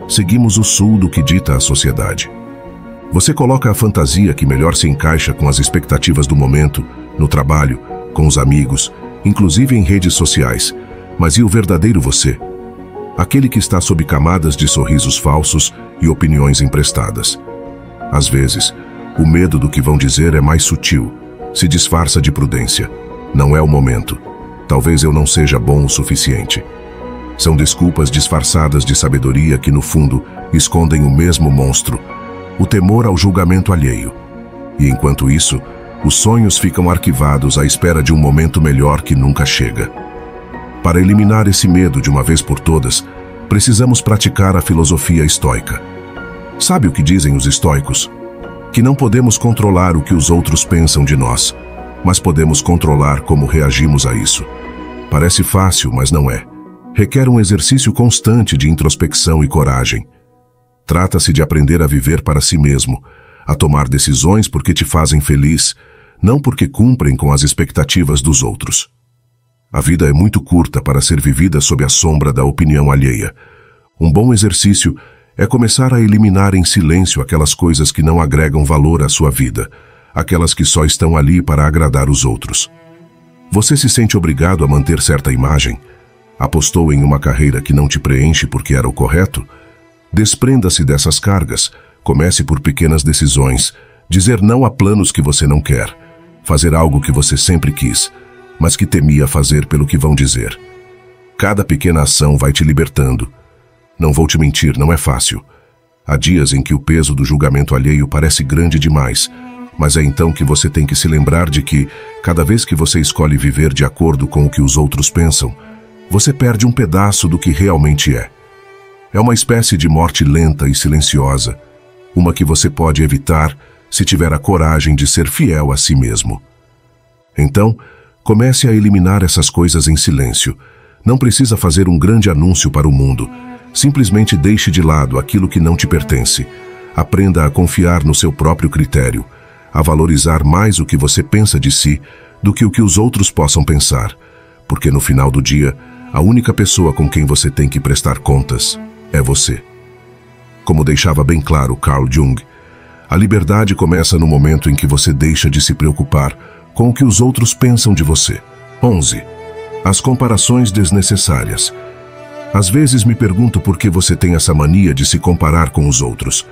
seguimos o sul do que dita a sociedade. Você coloca a fantasia que melhor se encaixa com as expectativas do momento, no trabalho, com os amigos, inclusive em redes sociais. Mas e o verdadeiro você? Aquele que está sob camadas de sorrisos falsos e opiniões emprestadas. Às vezes, o medo do que vão dizer é mais sutil, se disfarça de prudência. Não é o momento. Talvez eu não seja bom o suficiente. São desculpas disfarçadas de sabedoria que, no fundo, escondem o mesmo monstro, o temor ao julgamento alheio. E enquanto isso, os sonhos ficam arquivados à espera de um momento melhor que nunca chega. Para eliminar esse medo de uma vez por todas, precisamos praticar a filosofia estoica. Sabe o que dizem os estoicos? Que não podemos controlar o que os outros pensam de nós, mas podemos controlar como reagimos a isso. Parece fácil, mas não é. Requer um exercício constante de introspecção e coragem. Trata-se de aprender a viver para si mesmo, a tomar decisões porque te fazem feliz, não porque cumprem com as expectativas dos outros. A vida é muito curta para ser vivida sob a sombra da opinião alheia. Um bom exercício é começar a eliminar em silêncio aquelas coisas que não agregam valor à sua vida, aquelas que só estão ali para agradar os outros. Você se sente obrigado a manter certa imagem? Apostou em uma carreira que não te preenche porque era o correto? Desprenda-se dessas cargas, comece por pequenas decisões, dizer não a planos que você não quer, fazer algo que você sempre quis, mas que temia fazer pelo que vão dizer. Cada pequena ação vai te libertando. Não vou te mentir, não é fácil. Há dias em que o peso do julgamento alheio parece grande demais, mas é então que você tem que se lembrar de que, cada vez que você escolhe viver de acordo com o que os outros pensam, você perde um pedaço do que realmente é. É uma espécie de morte lenta e silenciosa, uma que você pode evitar se tiver a coragem de ser fiel a si mesmo. Então, comece a eliminar essas coisas em silêncio. Não precisa fazer um grande anúncio para o mundo. Simplesmente deixe de lado aquilo que não te pertence. Aprenda a confiar no seu próprio critério, a valorizar mais o que você pensa de si do que o que os outros possam pensar, porque no final do dia, a única pessoa com quem você tem que prestar contas é você. Como deixava bem claro Carl Jung, a liberdade começa no momento em que você deixa de se preocupar com o que os outros pensam de você. 11. As comparações desnecessárias. Às vezes me pergunto por que você tem essa mania de se comparar com os outros.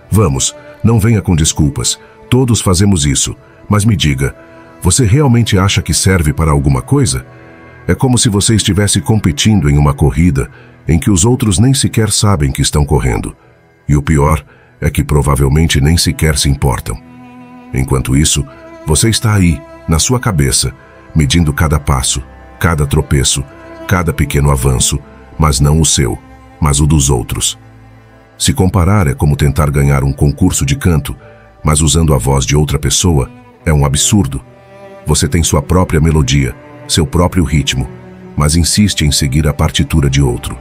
Vamos, não venha com desculpas. Todos fazemos isso. Mas me diga, você realmente acha que serve para alguma coisa? É como se você estivesse competindo em uma corrida em que os outros nem sequer sabem que estão correndo. E o pior é que provavelmente nem sequer se importam. Enquanto isso, você está aí, na sua cabeça, medindo cada passo, cada tropeço, cada pequeno avanço, mas não o seu, mas o dos outros. Se comparar é como tentar ganhar um concurso de canto, mas usando a voz de outra pessoa, é um absurdo. Você tem sua própria melodia, seu próprio ritmo, mas insiste em seguir a partitura de outro.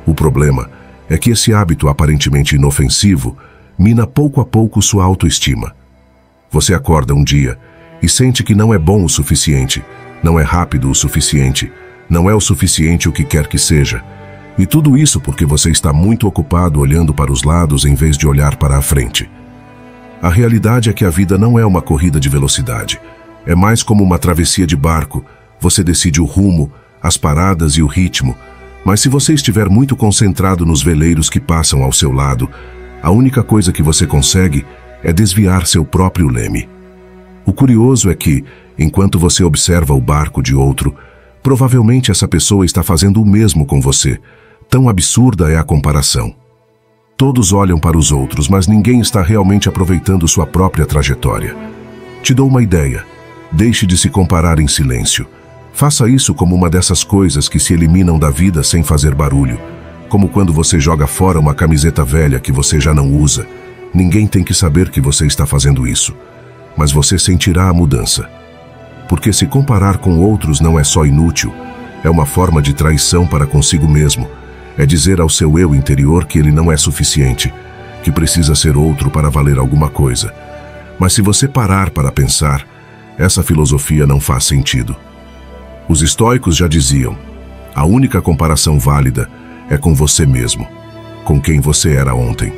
O problema é que esse hábito aparentemente inofensivo mina pouco a pouco sua autoestima. Você acorda um dia e sente que não é bom o suficiente, não é rápido o suficiente, não é o suficiente o que quer que seja. E tudo isso porque você está muito ocupado olhando para os lados em vez de olhar para a frente. A realidade é que a vida não é uma corrida de velocidade. É mais como uma travessia de barco. Você decide o rumo, as paradas e o ritmo. Mas se você estiver muito concentrado nos veleiros que passam ao seu lado, a única coisa que você consegue é desviar seu próprio leme. O curioso é que, enquanto você observa o barco de outro, provavelmente essa pessoa está fazendo o mesmo com você. Tão absurda é a comparação. Todos olham para os outros, mas ninguém está realmente aproveitando sua própria trajetória. Te dou uma ideia. Deixe de se comparar em silêncio. Faça isso como uma dessas coisas que se eliminam da vida sem fazer barulho. Como quando você joga fora uma camiseta velha que você já não usa. Ninguém tem que saber que você está fazendo isso. Mas você sentirá a mudança. Porque se comparar com outros não é só inútil, é uma forma de traição para consigo mesmo. É dizer ao seu eu interior que ele não é suficiente, que precisa ser outro para valer alguma coisa. Mas se você parar para pensar, essa filosofia não faz sentido. Os estoicos já diziam, a única comparação válida é com você mesmo, com quem você era ontem.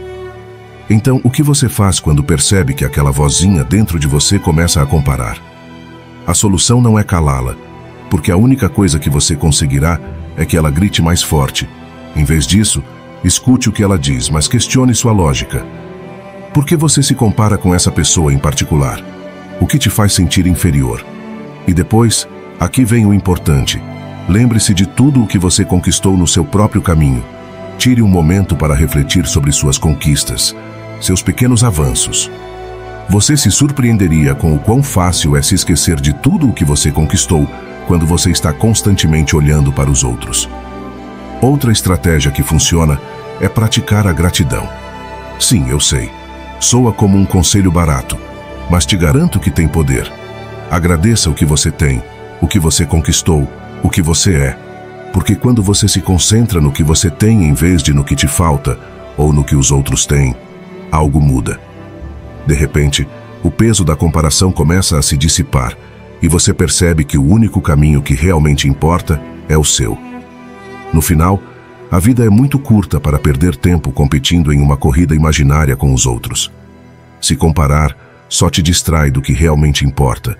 Então, o que você faz quando percebe que aquela vozinha dentro de você começa a comparar? A solução não é calá-la, porque a única coisa que você conseguirá é que ela grite mais forte. Em vez disso, escute o que ela diz, mas questione sua lógica. Por que você se compara com essa pessoa em particular? O que te faz sentir inferior? E depois, aqui vem o importante. Lembre-se de tudo o que você conquistou no seu próprio caminho. Tire um momento para refletir sobre suas conquistas, seus pequenos avanços. Você se surpreenderia com o quão fácil é se esquecer de tudo o que você conquistou quando você está constantemente olhando para os outros. Outra estratégia que funciona é praticar a gratidão. Sim, eu sei. Soa como um conselho barato, mas te garanto que tem poder. Agradeça o que você tem, o que você conquistou, o que você é. Porque quando você se concentra no que você tem em vez de no que te falta, ou no que os outros têm, algo muda. De repente, o peso da comparação começa a se dissipar e você percebe que o único caminho que realmente importa é o seu. No final, a vida é muito curta para perder tempo competindo em uma corrida imaginária com os outros. Se comparar, só te distrai do que realmente importa.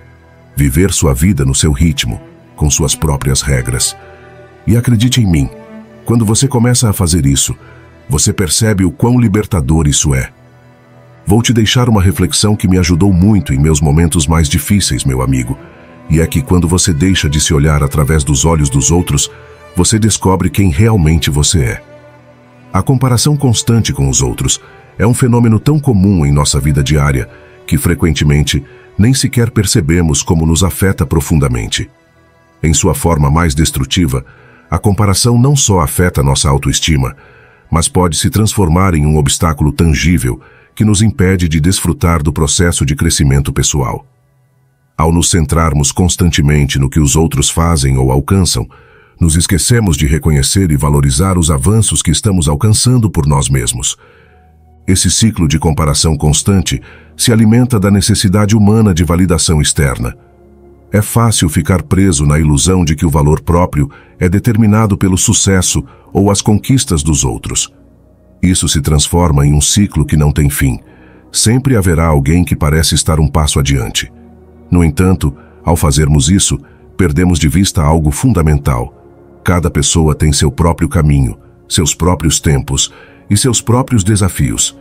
Viver sua vida no seu ritmo, com suas próprias regras. E acredite em mim, quando você começa a fazer isso, você percebe o quão libertador isso é. Vou te deixar uma reflexão que me ajudou muito em meus momentos mais difíceis, meu amigo. E é que quando você deixa de se olhar através dos olhos dos outros, você descobre quem realmente você é. A comparação constante com os outros é um fenômeno tão comum em nossa vida diária que, frequentemente, nem sequer percebemos como nos afeta profundamente. Em sua forma mais destrutiva, a comparação não só afeta nossa autoestima, mas pode se transformar em um obstáculo tangível que nos impede de desfrutar do processo de crescimento pessoal. Ao nos centrarmos constantemente no que os outros fazem ou alcançam, nos esquecemos de reconhecer e valorizar os avanços que estamos alcançando por nós mesmos. Esse ciclo de comparação constante se alimenta da necessidade humana de validação externa. É fácil ficar preso na ilusão de que o valor próprio é determinado pelo sucesso ou as conquistas dos outros. Isso se transforma em um ciclo que não tem fim. Sempre haverá alguém que parece estar um passo adiante. No entanto, ao fazermos isso, perdemos de vista algo fundamental. Cada pessoa tem seu próprio caminho, seus próprios tempos e seus próprios desafios.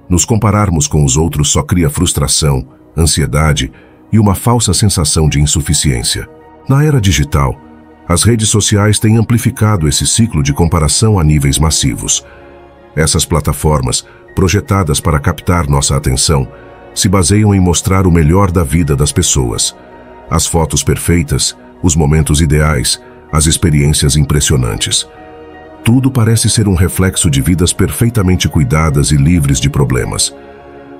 Nos compararmos com os outros só cria frustração, ansiedade e uma falsa sensação de insuficiência. Na era digital, as redes sociais têm amplificado esse ciclo de comparação a níveis massivos. Essas plataformas, projetadas para captar nossa atenção, se baseiam em mostrar o melhor da vida das pessoas. As fotos perfeitas, os momentos ideais, as experiências impressionantes. Tudo parece ser um reflexo de vidas perfeitamente cuidadas e livres de problemas.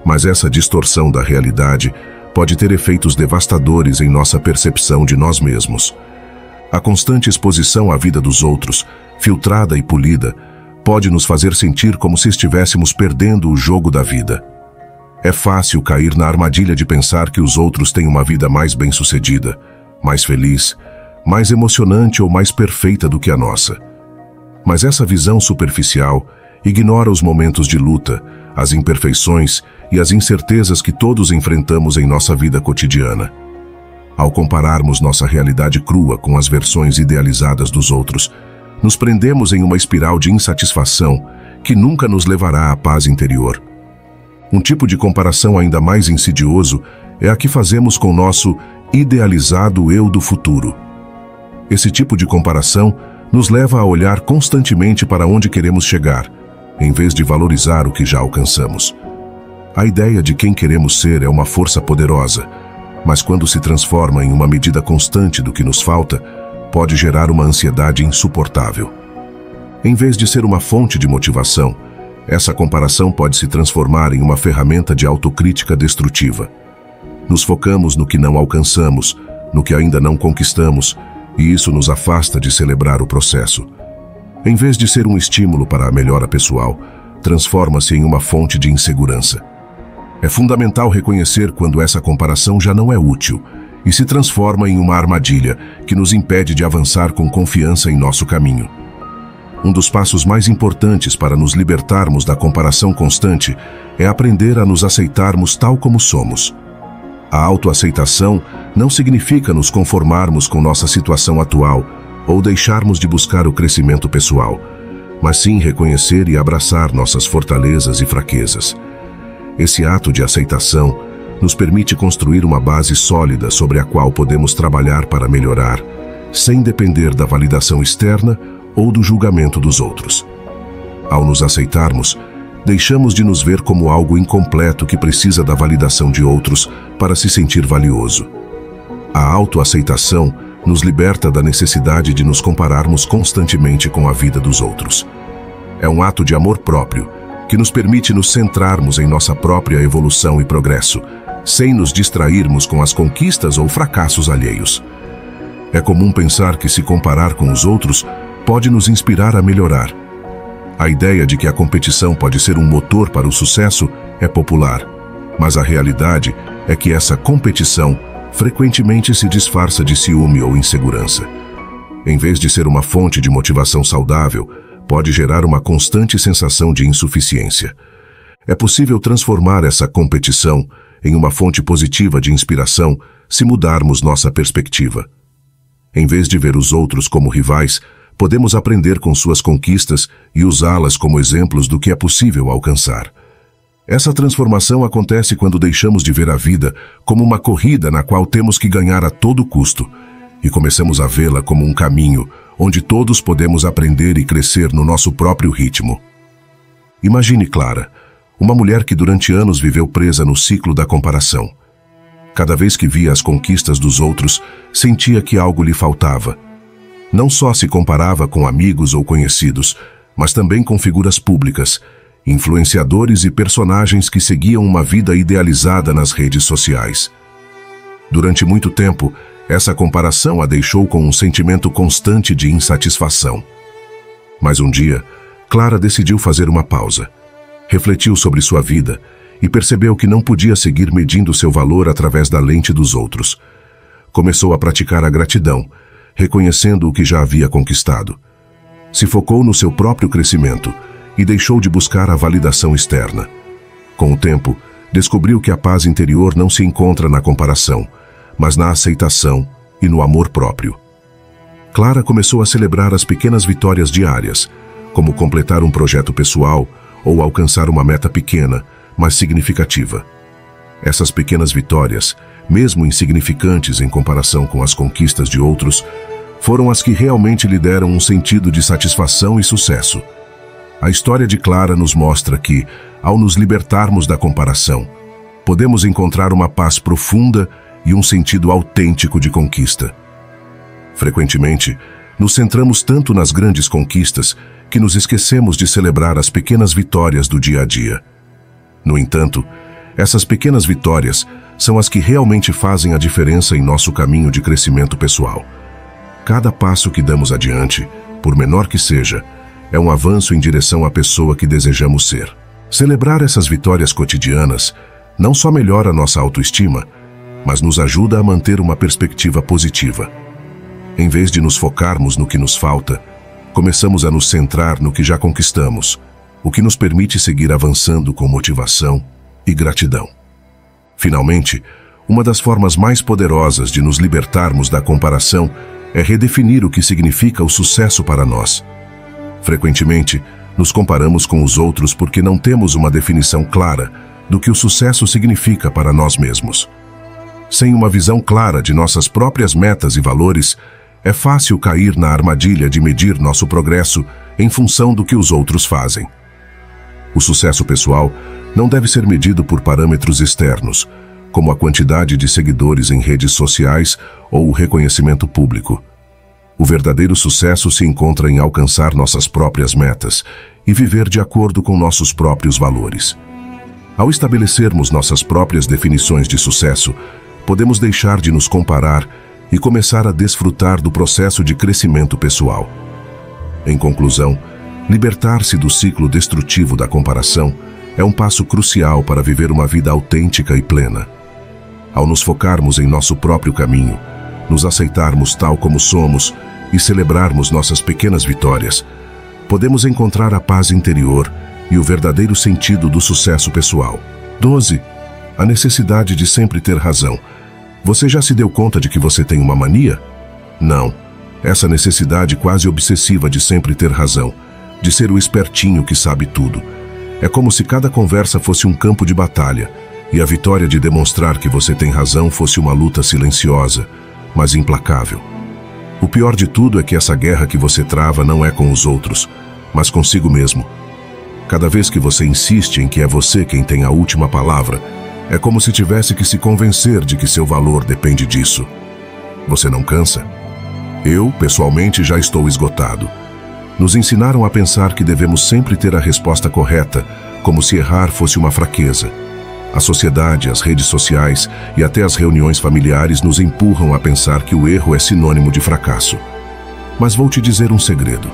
Mas essa distorção da realidade pode ter efeitos devastadores em nossa percepção de nós mesmos. A constante exposição à vida dos outros, filtrada e polida, pode nos fazer sentir como se estivéssemos perdendo o jogo da vida. É fácil cair na armadilha de pensar que os outros têm uma vida mais bem-sucedida, mais feliz, mais emocionante ou mais perfeita do que a nossa. Mas essa visão superficial ignora os momentos de luta, as imperfeições e as incertezas que todos enfrentamos em nossa vida cotidiana. Ao compararmos nossa realidade crua com as versões idealizadas dos outros, nos prendemos em uma espiral de insatisfação que nunca nos levará à paz interior. Um tipo de comparação ainda mais insidioso é a que fazemos com nosso idealizado eu do futuro. Esse tipo de comparação nos leva a olhar constantemente para onde queremos chegar, em vez de valorizar o que já alcançamos. A ideia de quem queremos ser é uma força poderosa, mas quando se transforma em uma medida constante do que nos falta, pode gerar uma ansiedade insuportável. Em vez de ser uma fonte de motivação, essa comparação pode se transformar em uma ferramenta de autocrítica destrutiva. Nos focamos no que não alcançamos, no que ainda não conquistamos, e isso nos afasta de celebrar o processo. Em vez de ser um estímulo para a melhora pessoal, transforma-se em uma fonte de insegurança. É fundamental reconhecer quando essa comparação já não é útil e se transforma em uma armadilha que nos impede de avançar com confiança em nosso caminho. Um dos passos mais importantes para nos libertarmos da comparação constante é aprender a nos aceitarmos tal como somos. A autoaceitação não significa nos conformarmos com nossa situação atual ou deixarmos de buscar o crescimento pessoal, mas sim reconhecer e abraçar nossas fortalezas e fraquezas. Esse ato de aceitação nos permite construir uma base sólida sobre a qual podemos trabalhar para melhorar, sem depender da validação externa ou do julgamento dos outros. Ao nos aceitarmos, deixamos de nos ver como algo incompleto que precisa da validação de outros para se sentir valioso. A autoaceitação nos liberta da necessidade de nos compararmos constantemente com a vida dos outros. É um ato de amor próprio que nos permite nos centrarmos em nossa própria evolução e progresso, sem nos distrairmos com as conquistas ou fracassos alheios. É comum pensar que se comparar com os outros pode nos inspirar a melhorar. A ideia de que a competição pode ser um motor para o sucesso é popular, mas a realidade é que essa competição frequentemente se disfarça de ciúme ou insegurança. Em vez de ser uma fonte de motivação saudável, pode gerar uma constante sensação de insuficiência. É possível transformar essa competição em uma fonte positiva de inspiração se mudarmos nossa perspectiva. Em vez de ver os outros como rivais, podemos aprender com suas conquistas e usá-las como exemplos do que é possível alcançar. Essa transformação acontece quando deixamos de ver a vida como uma corrida na qual temos que ganhar a todo custo e começamos a vê-la como um caminho onde todos podemos aprender e crescer no nosso próprio ritmo. Imagine Clara, uma mulher que durante anos viveu presa no ciclo da comparação. Cada vez que via as conquistas dos outros, sentia que algo lhe faltava. Não só se comparava com amigos ou conhecidos, mas também com figuras públicas, influenciadores e personagens que seguiam uma vida idealizada nas redes sociais. Durante muito tempo, essa comparação a deixou com um sentimento constante de insatisfação. Mas um dia, Clara decidiu fazer uma pausa. Refletiu sobre sua vida e percebeu que não podia seguir medindo seu valor através da lente dos outros. Começou a praticar a gratidão, reconhecendo o que já havia conquistado. Se focou no seu próprio crescimento e deixou de buscar a validação externa. Com o tempo, descobriu que a paz interior não se encontra na comparação, mas na aceitação e no amor próprio. Clara começou a celebrar as pequenas vitórias diárias, como completar um projeto pessoal ou alcançar uma meta pequena, mas significativa. Essas pequenas vitórias, mesmo insignificantes em comparação com as conquistas de outros, foram as que realmente lhe deram um sentido de satisfação e sucesso. A história de Clara nos mostra que, ao nos libertarmos da comparação, podemos encontrar uma paz profunda e um sentido autêntico de conquista. Frequentemente, nos centramos tanto nas grandes conquistas que nos esquecemos de celebrar as pequenas vitórias do dia a dia. No entanto, essas pequenas vitórias são as que realmente fazem a diferença em nosso caminho de crescimento pessoal. Cada passo que damos adiante, por menor que seja, é um avanço em direção à pessoa que desejamos ser. Celebrar essas vitórias cotidianas não só melhora nossa autoestima, mas nos ajuda a manter uma perspectiva positiva. Em vez de nos focarmos no que nos falta, começamos a nos centrar no que já conquistamos, o que nos permite seguir avançando com motivação e gratidão. Finalmente, uma das formas mais poderosas de nos libertarmos da comparação é redefinir o que significa o sucesso para nós. Frequentemente, nos comparamos com os outros porque não temos uma definição clara do que o sucesso significa para nós mesmos. Sem uma visão clara de nossas próprias metas e valores, é fácil cair na armadilha de medir nosso progresso em função do que os outros fazem. O sucesso pessoal não deve ser medido por parâmetros externos, como a quantidade de seguidores em redes sociais ou o reconhecimento público. O verdadeiro sucesso se encontra em alcançar nossas próprias metas e viver de acordo com nossos próprios valores. Ao estabelecermos nossas próprias definições de sucesso, podemos deixar de nos comparar e começar a desfrutar do processo de crescimento pessoal. Em conclusão, libertar-se do ciclo destrutivo da comparação é um passo crucial para viver uma vida autêntica e plena. Ao nos focarmos em nosso próprio caminho, nos aceitarmos tal como somos e celebrarmos nossas pequenas vitórias, podemos encontrar a paz interior e o verdadeiro sentido do sucesso pessoal. 12. A necessidade de sempre ter razão. Você já se deu conta de que você tem uma mania? Não. Essa necessidade quase obsessiva de sempre ter razão, de ser o espertinho que sabe tudo. É como se cada conversa fosse um campo de batalha e a vitória de demonstrar que você tem razão fosse uma luta silenciosa, mas implacável. O pior de tudo é que essa guerra que você trava não é com os outros, mas consigo mesmo. Cada vez que você insiste em que é você quem tem a última palavra, é como se tivesse que se convencer de que seu valor depende disso. Você não cansa? Eu, pessoalmente, já estou esgotado. Nos ensinaram a pensar que devemos sempre ter a resposta correta, como se errar fosse uma fraqueza. A sociedade, as redes sociais e até as reuniões familiares nos empurram a pensar que o erro é sinônimo de fracasso. Mas vou te dizer um segredo.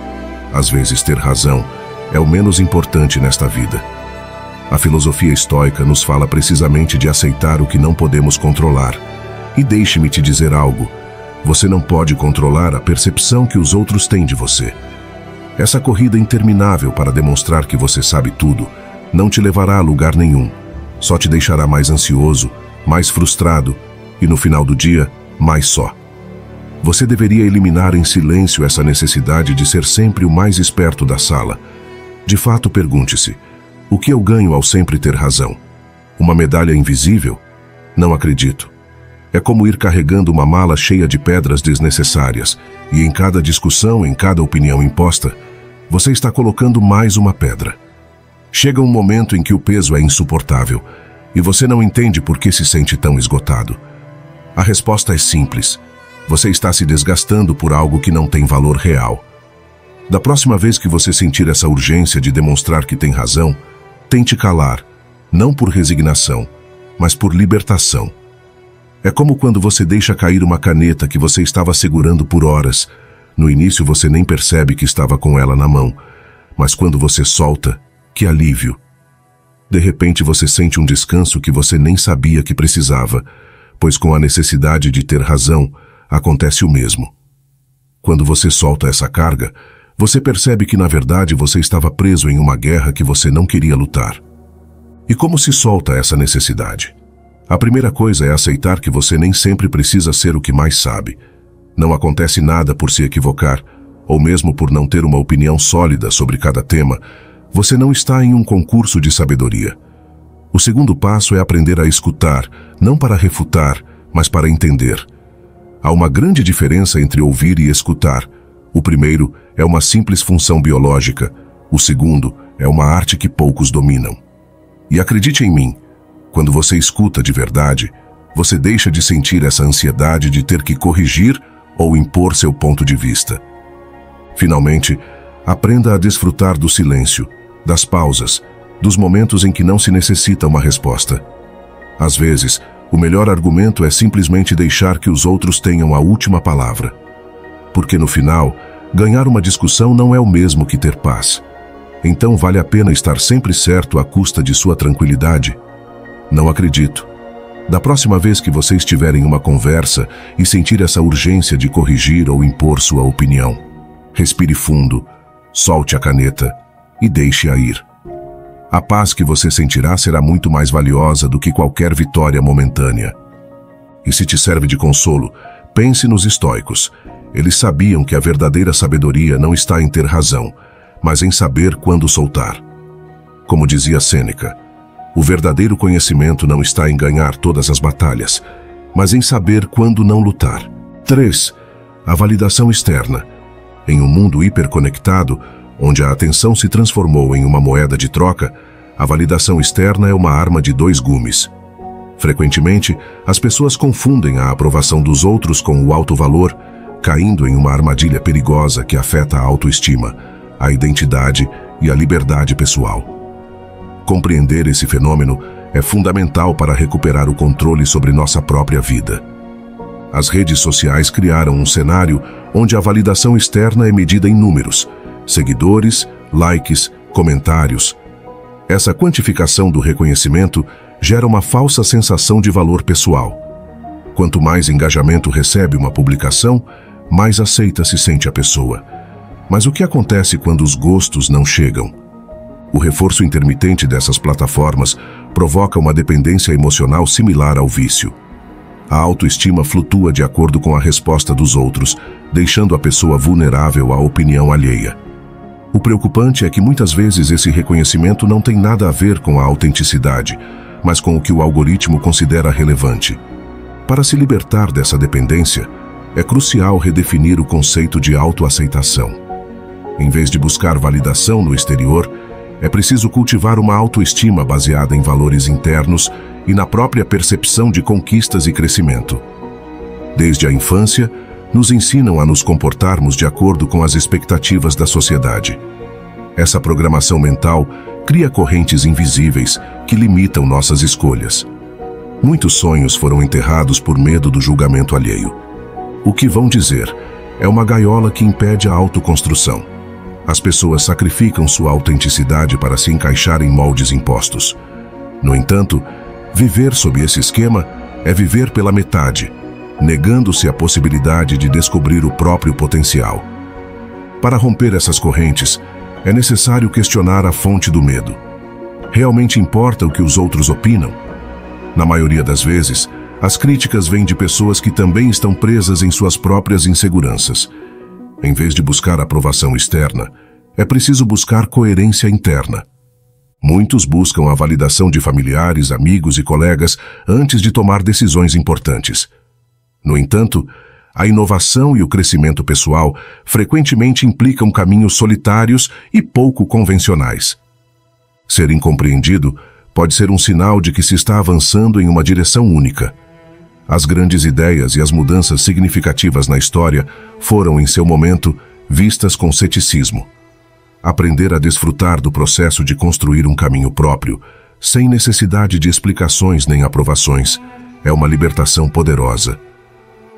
Às vezes ter razão é o menos importante nesta vida. A filosofia estoica nos fala precisamente de aceitar o que não podemos controlar. E deixe-me te dizer algo. Você não pode controlar a percepção que os outros têm de você. Essa corrida interminável para demonstrar que você sabe tudo não te levará a lugar nenhum. Só te deixará mais ansioso, mais frustrado e, no final do dia, mais só. Você deveria eliminar em silêncio essa necessidade de ser sempre o mais esperto da sala. De fato, pergunte-se: o que eu ganho ao sempre ter razão? Uma medalha invisível? Não acredito. É como ir carregando uma mala cheia de pedras desnecessárias, e em cada discussão, em cada opinião imposta, você está colocando mais uma pedra. Chega um momento em que o peso é insuportável, e você não entende por que se sente tão esgotado. A resposta é simples. Você está se desgastando por algo que não tem valor real. Da próxima vez que você sentir essa urgência de demonstrar que tem razão, tente calar, não por resignação, mas por libertação. É como quando você deixa cair uma caneta que você estava segurando por horas. No início você nem percebe que estava com ela na mão, mas quando você solta, que alívio! De repente você sente um descanso que você nem sabia que precisava, pois com a necessidade de ter razão, acontece o mesmo. Quando você solta essa carga, você percebe que na verdade você estava preso em uma guerra que você não queria lutar. E como se solta essa necessidade? A primeira coisa é aceitar que você nem sempre precisa ser o que mais sabe. Não acontece nada por se equivocar, ou mesmo por não ter uma opinião sólida sobre cada tema. Você não está em um concurso de sabedoria. O segundo passo é aprender a escutar, não para refutar, mas para entender. Há uma grande diferença entre ouvir e escutar. O primeiro é uma simples função biológica, o segundo é uma arte que poucos dominam. E acredite em mim, quando você escuta de verdade, você deixa de sentir essa ansiedade de ter que corrigir ou impor seu ponto de vista. Finalmente, aprenda a desfrutar do silêncio, das pausas, dos momentos em que não se necessita uma resposta. Às vezes, o melhor argumento é simplesmente deixar que os outros tenham a última palavra. Porque no final, ganhar uma discussão não é o mesmo que ter paz. Então vale a pena estar sempre certo à custa de sua tranquilidade? Não acredito. Da próxima vez que você estiver em uma conversa e sentir essa urgência de corrigir ou impor sua opinião, respire fundo, solte a caneta e deixe-a ir. A paz que você sentirá será muito mais valiosa do que qualquer vitória momentânea. E se te serve de consolo, pense nos estoicos. Eles sabiam que a verdadeira sabedoria não está em ter razão, mas em saber quando soltar. Como dizia Sêneca, o verdadeiro conhecimento não está em ganhar todas as batalhas, mas em saber quando não lutar. 3. A validação externa. Em um mundo hiperconectado, onde a atenção se transformou em uma moeda de troca, a validação externa é uma arma de dois gumes. Frequentemente, as pessoas confundem a aprovação dos outros com o alto valor, caindo em uma armadilha perigosa que afeta a autoestima, a identidade e a liberdade pessoal. Compreender esse fenômeno é fundamental para recuperar o controle sobre nossa própria vida. As redes sociais criaram um cenário onde a validação externa é medida em números, seguidores, likes, comentários. Essa quantificação do reconhecimento gera uma falsa sensação de valor pessoal. Quanto mais engajamento recebe uma publicação, mais aceita se sente a pessoa. Mas o que acontece quando os gostos não chegam? O reforço intermitente dessas plataformas provoca uma dependência emocional similar ao vício. A autoestima flutua de acordo com a resposta dos outros, deixando a pessoa vulnerável à opinião alheia. O preocupante é que muitas vezes esse reconhecimento não tem nada a ver com a autenticidade, mas com o que o algoritmo considera relevante. Para se libertar dessa dependência, é crucial redefinir o conceito de autoaceitação. Em vez de buscar validação no exterior, é preciso cultivar uma autoestima baseada em valores internos e na própria percepção de conquistas e crescimento. Desde a infância, nos ensinam a nos comportarmos de acordo com as expectativas da sociedade. Essa programação mental cria correntes invisíveis que limitam nossas escolhas. Muitos sonhos foram enterrados por medo do julgamento alheio. O que vão dizer é uma gaiola que impede a autoconstrução. As pessoas sacrificam sua autenticidade para se encaixar em moldes impostos. No entanto, viver sob esse esquema é viver pela metade, negando-se a possibilidade de descobrir o próprio potencial. Para romper essas correntes, é necessário questionar a fonte do medo. Realmente importa o que os outros opinam? Na maioria das vezes, as críticas vêm de pessoas que também estão presas em suas próprias inseguranças. Em vez de buscar aprovação externa, é preciso buscar coerência interna. Muitos buscam a validação de familiares, amigos e colegas antes de tomar decisões importantes. No entanto, a inovação e o crescimento pessoal frequentemente implicam caminhos solitários e pouco convencionais. Ser incompreendido pode ser um sinal de que se está avançando em uma direção única. As grandes ideias e as mudanças significativas na história foram, em seu momento, vistas com ceticismo. Aprender a desfrutar do processo de construir um caminho próprio, sem necessidade de explicações nem aprovações, é uma libertação poderosa.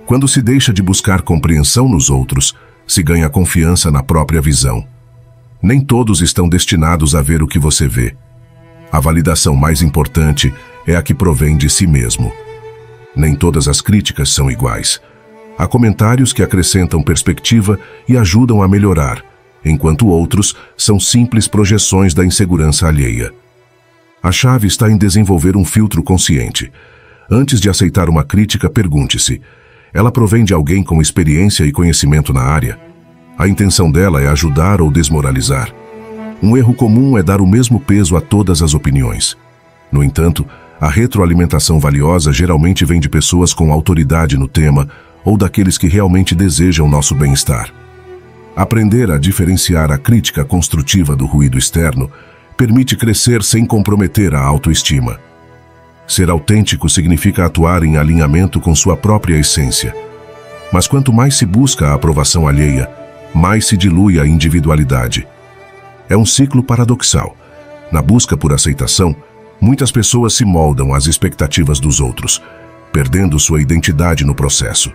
Quando se deixa de buscar compreensão nos outros, se ganha confiança na própria visão. Nem todos estão destinados a ver o que você vê. A validação mais importante é a que provém de si mesmo. Nem todas as críticas são iguais. Há comentários que acrescentam perspectiva e ajudam a melhorar, enquanto outros são simples projeções da insegurança alheia. A chave está em desenvolver um filtro consciente. Antes de aceitar uma crítica, pergunte-se: ela provém de alguém com experiência e conhecimento na área? A intenção dela é ajudar ou desmoralizar? Um erro comum é dar o mesmo peso a todas as opiniões. No entanto, a retroalimentação valiosa geralmente vem de pessoas com autoridade no tema ou daqueles que realmente desejam nosso bem-estar. Aprender a diferenciar a crítica construtiva do ruído externo permite crescer sem comprometer a autoestima. Ser autêntico significa atuar em alinhamento com sua própria essência. Mas quanto mais se busca a aprovação alheia, mais se dilui a individualidade. É um ciclo paradoxal. Na busca por aceitação, muitas pessoas se moldam às expectativas dos outros, perdendo sua identidade no processo.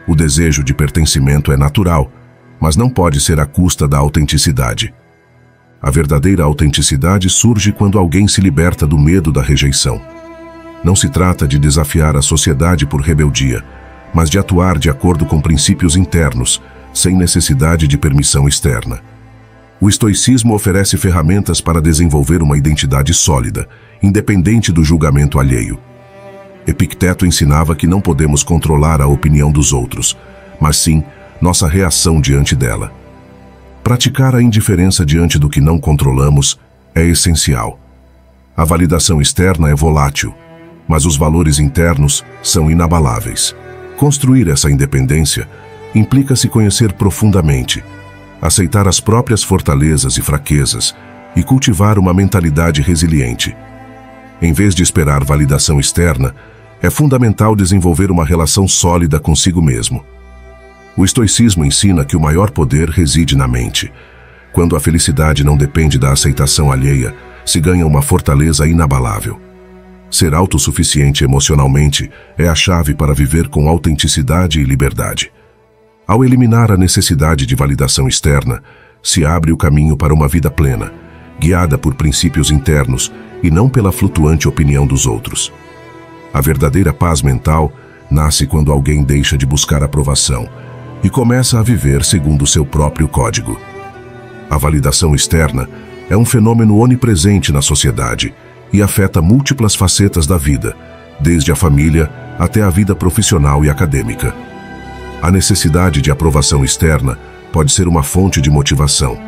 O desejo de pertencimento é natural, mas não pode ser à custa da autenticidade. A verdadeira autenticidade surge quando alguém se liberta do medo da rejeição. Não se trata de desafiar a sociedade por rebeldia, mas de atuar de acordo com princípios internos, sem necessidade de permissão externa. O estoicismo oferece ferramentas para desenvolver uma identidade sólida, independente do julgamento alheio. Epicteto ensinava que não podemos controlar a opinião dos outros, mas sim nossa reação diante dela. Praticar a indiferença diante do que não controlamos é essencial. A validação externa é volátil, mas os valores internos são inabaláveis. Construir essa independência implica se conhecer profundamente, aceitar as próprias fortalezas e fraquezas e cultivar uma mentalidade resiliente. Em vez de esperar validação externa, é fundamental desenvolver uma relação sólida consigo mesmo. O estoicismo ensina que o maior poder reside na mente. Quando a felicidade não depende da aceitação alheia, se ganha uma fortaleza inabalável. Ser autossuficiente emocionalmente é a chave para viver com autenticidade e liberdade. Ao eliminar a necessidade de validação externa, se abre o caminho para uma vida plena, guiada por princípios internos e não pela flutuante opinião dos outros. A verdadeira paz mental nasce quando alguém deixa de buscar aprovação e começa a viver segundo seu próprio código. A validação externa é um fenômeno onipresente na sociedade e afeta múltiplas facetas da vida, desde a família até a vida profissional e acadêmica. A necessidade de aprovação externa pode ser uma fonte de motivação,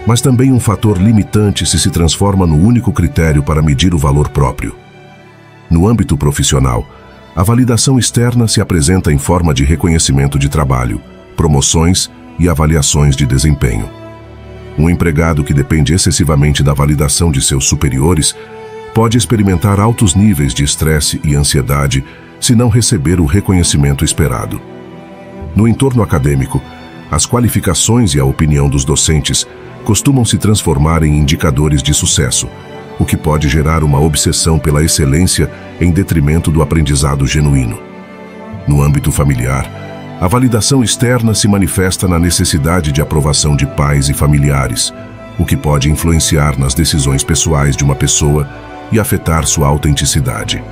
mas também um fator limitante se transforma no único critério para medir o valor próprio. No âmbito profissional, a validação externa se apresenta em forma de reconhecimento de trabalho, promoções e avaliações de desempenho. Um empregado que depende excessivamente da validação de seus superiores pode experimentar altos níveis de estresse e ansiedade se não receber o reconhecimento esperado. No entorno acadêmico, as qualificações e a opinião dos docentes costumam se transformar em indicadores de sucesso, o que pode gerar uma obsessão pela excelência em detrimento do aprendizado genuíno. No âmbito familiar, a validação externa se manifesta na necessidade de aprovação de pais e familiares, o que pode influenciar nas decisões pessoais de uma pessoa e afetar sua autenticidade.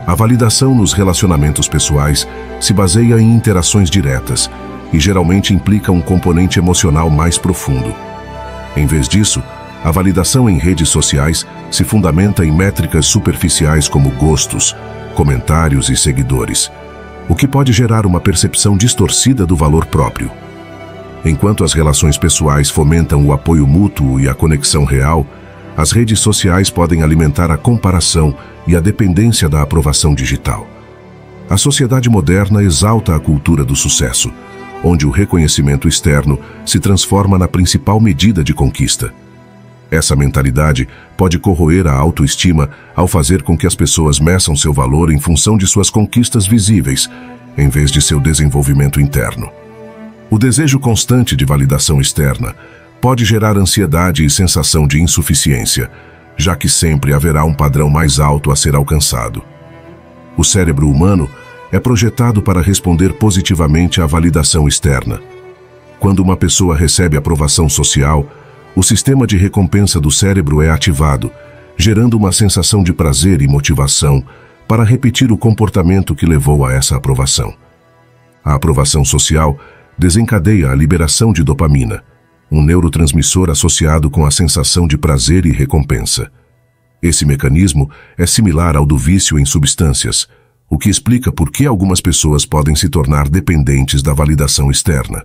A validação nos relacionamentos pessoais se baseia em interações diretas e geralmente implica um componente emocional mais profundo. Em vez disso, a validação em redes sociais se fundamenta em métricas superficiais como gostos, comentários e seguidores, o que pode gerar uma percepção distorcida do valor próprio. Enquanto as relações pessoais fomentam o apoio mútuo e a conexão real, as redes sociais podem alimentar a comparação e a dependência da aprovação digital. A sociedade moderna exalta a cultura do sucesso, onde o reconhecimento externo se transforma na principal medida de conquista. Essa mentalidade pode corroer a autoestima ao fazer com que as pessoas meçam seu valor em função de suas conquistas visíveis, em vez de seu desenvolvimento interno. O desejo constante de validação externa pode gerar ansiedade e sensação de insuficiência, já que sempre haverá um padrão mais alto a ser alcançado. O cérebro humano é projetado para responder positivamente à validação externa. Quando uma pessoa recebe aprovação social, o sistema de recompensa do cérebro é ativado, gerando uma sensação de prazer e motivação para repetir o comportamento que levou a essa aprovação. A aprovação social desencadeia a liberação de dopamina, um neurotransmissor associado com a sensação de prazer e recompensa. Esse mecanismo é similar ao do vício em substâncias, o que explica por que algumas pessoas podem se tornar dependentes da validação externa.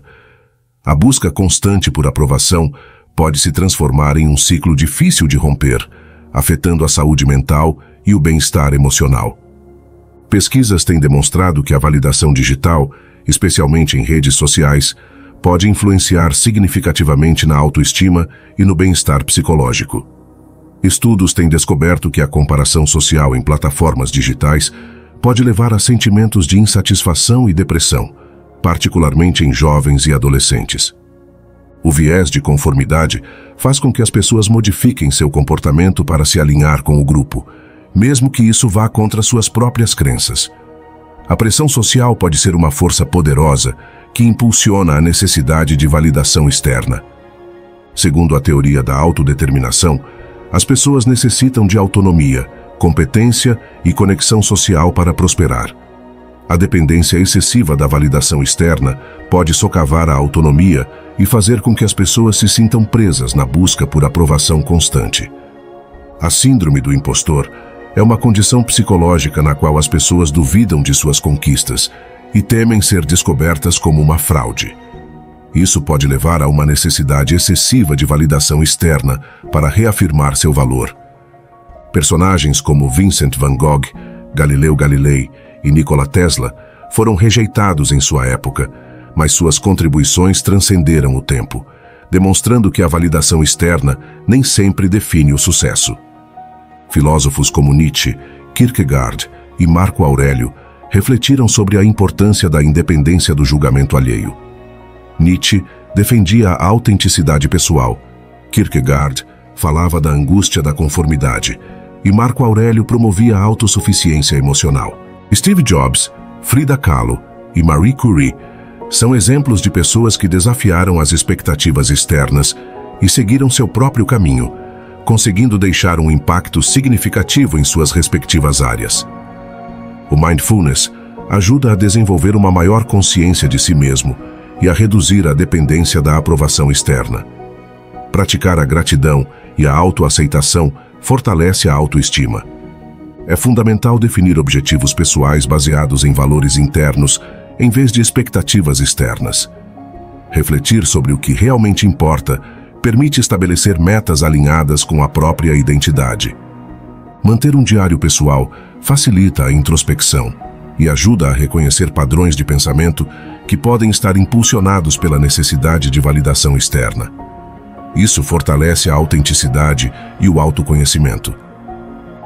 A busca constante por aprovação pode se transformar em um ciclo difícil de romper, afetando a saúde mental e o bem-estar emocional. Pesquisas têm demonstrado que a validação digital, especialmente em redes sociais, pode influenciar significativamente na autoestima e no bem-estar psicológico. Estudos têm descoberto que a comparação social em plataformas digitais pode levar a sentimentos de insatisfação e depressão, particularmente em jovens e adolescentes. O viés de conformidade faz com que as pessoas modifiquem seu comportamento para se alinhar com o grupo, mesmo que isso vá contra suas próprias crenças. A pressão social pode ser uma força poderosa que impulsiona a necessidade de validação externa. Segundo a teoria da autodeterminação, as pessoas necessitam de autonomia, competência e conexão social para prosperar. A dependência excessiva da validação externa pode socavar a autonomia e fazer com que as pessoas se sintam presas na busca por aprovação constante. A síndrome do impostor é uma condição psicológica na qual as pessoas duvidam de suas conquistas e temem ser descobertas como uma fraude. Isso pode levar a uma necessidade excessiva de validação externa para reafirmar seu valor. Personagens como Vincent van Gogh, Galileu Galilei e Nikola Tesla foram rejeitados em sua época, mas suas contribuições transcenderam o tempo, demonstrando que a validação externa nem sempre define o sucesso. Filósofos como Nietzsche, Kierkegaard e Marco Aurélio refletiram sobre a importância da independência do julgamento alheio. Nietzsche defendia a autenticidade pessoal, Kierkegaard falava da angústia da conformidade e Marco Aurélio promovia a autossuficiência emocional. Steve Jobs, Frida Kahlo e Marie Curie são exemplos de pessoas que desafiaram as expectativas externas e seguiram seu próprio caminho, conseguindo deixar um impacto significativo em suas respectivas áreas. O mindfulness ajuda a desenvolver uma maior consciência de si mesmo e a reduzir a dependência da aprovação externa. Praticar a gratidão e a autoaceitação fortalece a autoestima. É fundamental definir objetivos pessoais baseados em valores internos, em vez de expectativas externas. Refletir sobre o que realmente importa permite estabelecer metas alinhadas com a própria identidade. Manter um diário pessoal facilita a introspecção e ajuda a reconhecer padrões de pensamento que podem estar impulsionados pela necessidade de validação externa. Isso fortalece a autenticidade e o autoconhecimento.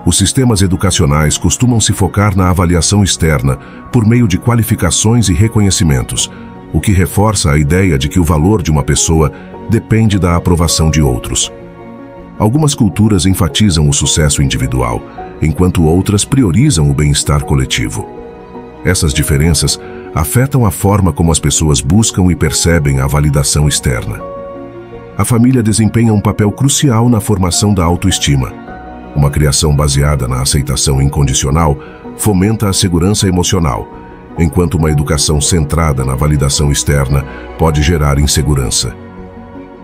Os sistemas educacionais costumam se focar na avaliação externa por meio de qualificações e reconhecimentos, o que reforça a ideia de que o valor de uma pessoa depende da aprovação de outros. Algumas culturas enfatizam o sucesso individual, enquanto outras priorizam o bem-estar coletivo. Essas diferenças afetam a forma como as pessoas buscam e percebem a validação externa. A família desempenha um papel crucial na formação da autoestima. Uma criação baseada na aceitação incondicional fomenta a segurança emocional, enquanto uma educação centrada na validação externa pode gerar insegurança.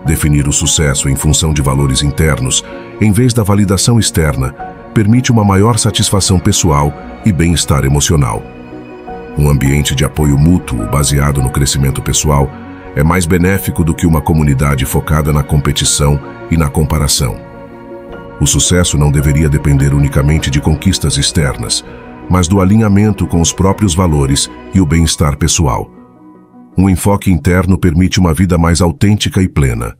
Definir o sucesso em função de valores internos, em vez da validação externa, permite uma maior satisfação pessoal e bem-estar emocional. Um ambiente de apoio mútuo baseado no crescimento pessoal é mais benéfico do que uma comunidade focada na competição e na comparação. O sucesso não deveria depender unicamente de conquistas externas, mas do alinhamento com os próprios valores e o bem-estar pessoal. Um enfoque interno permite uma vida mais autêntica e plena.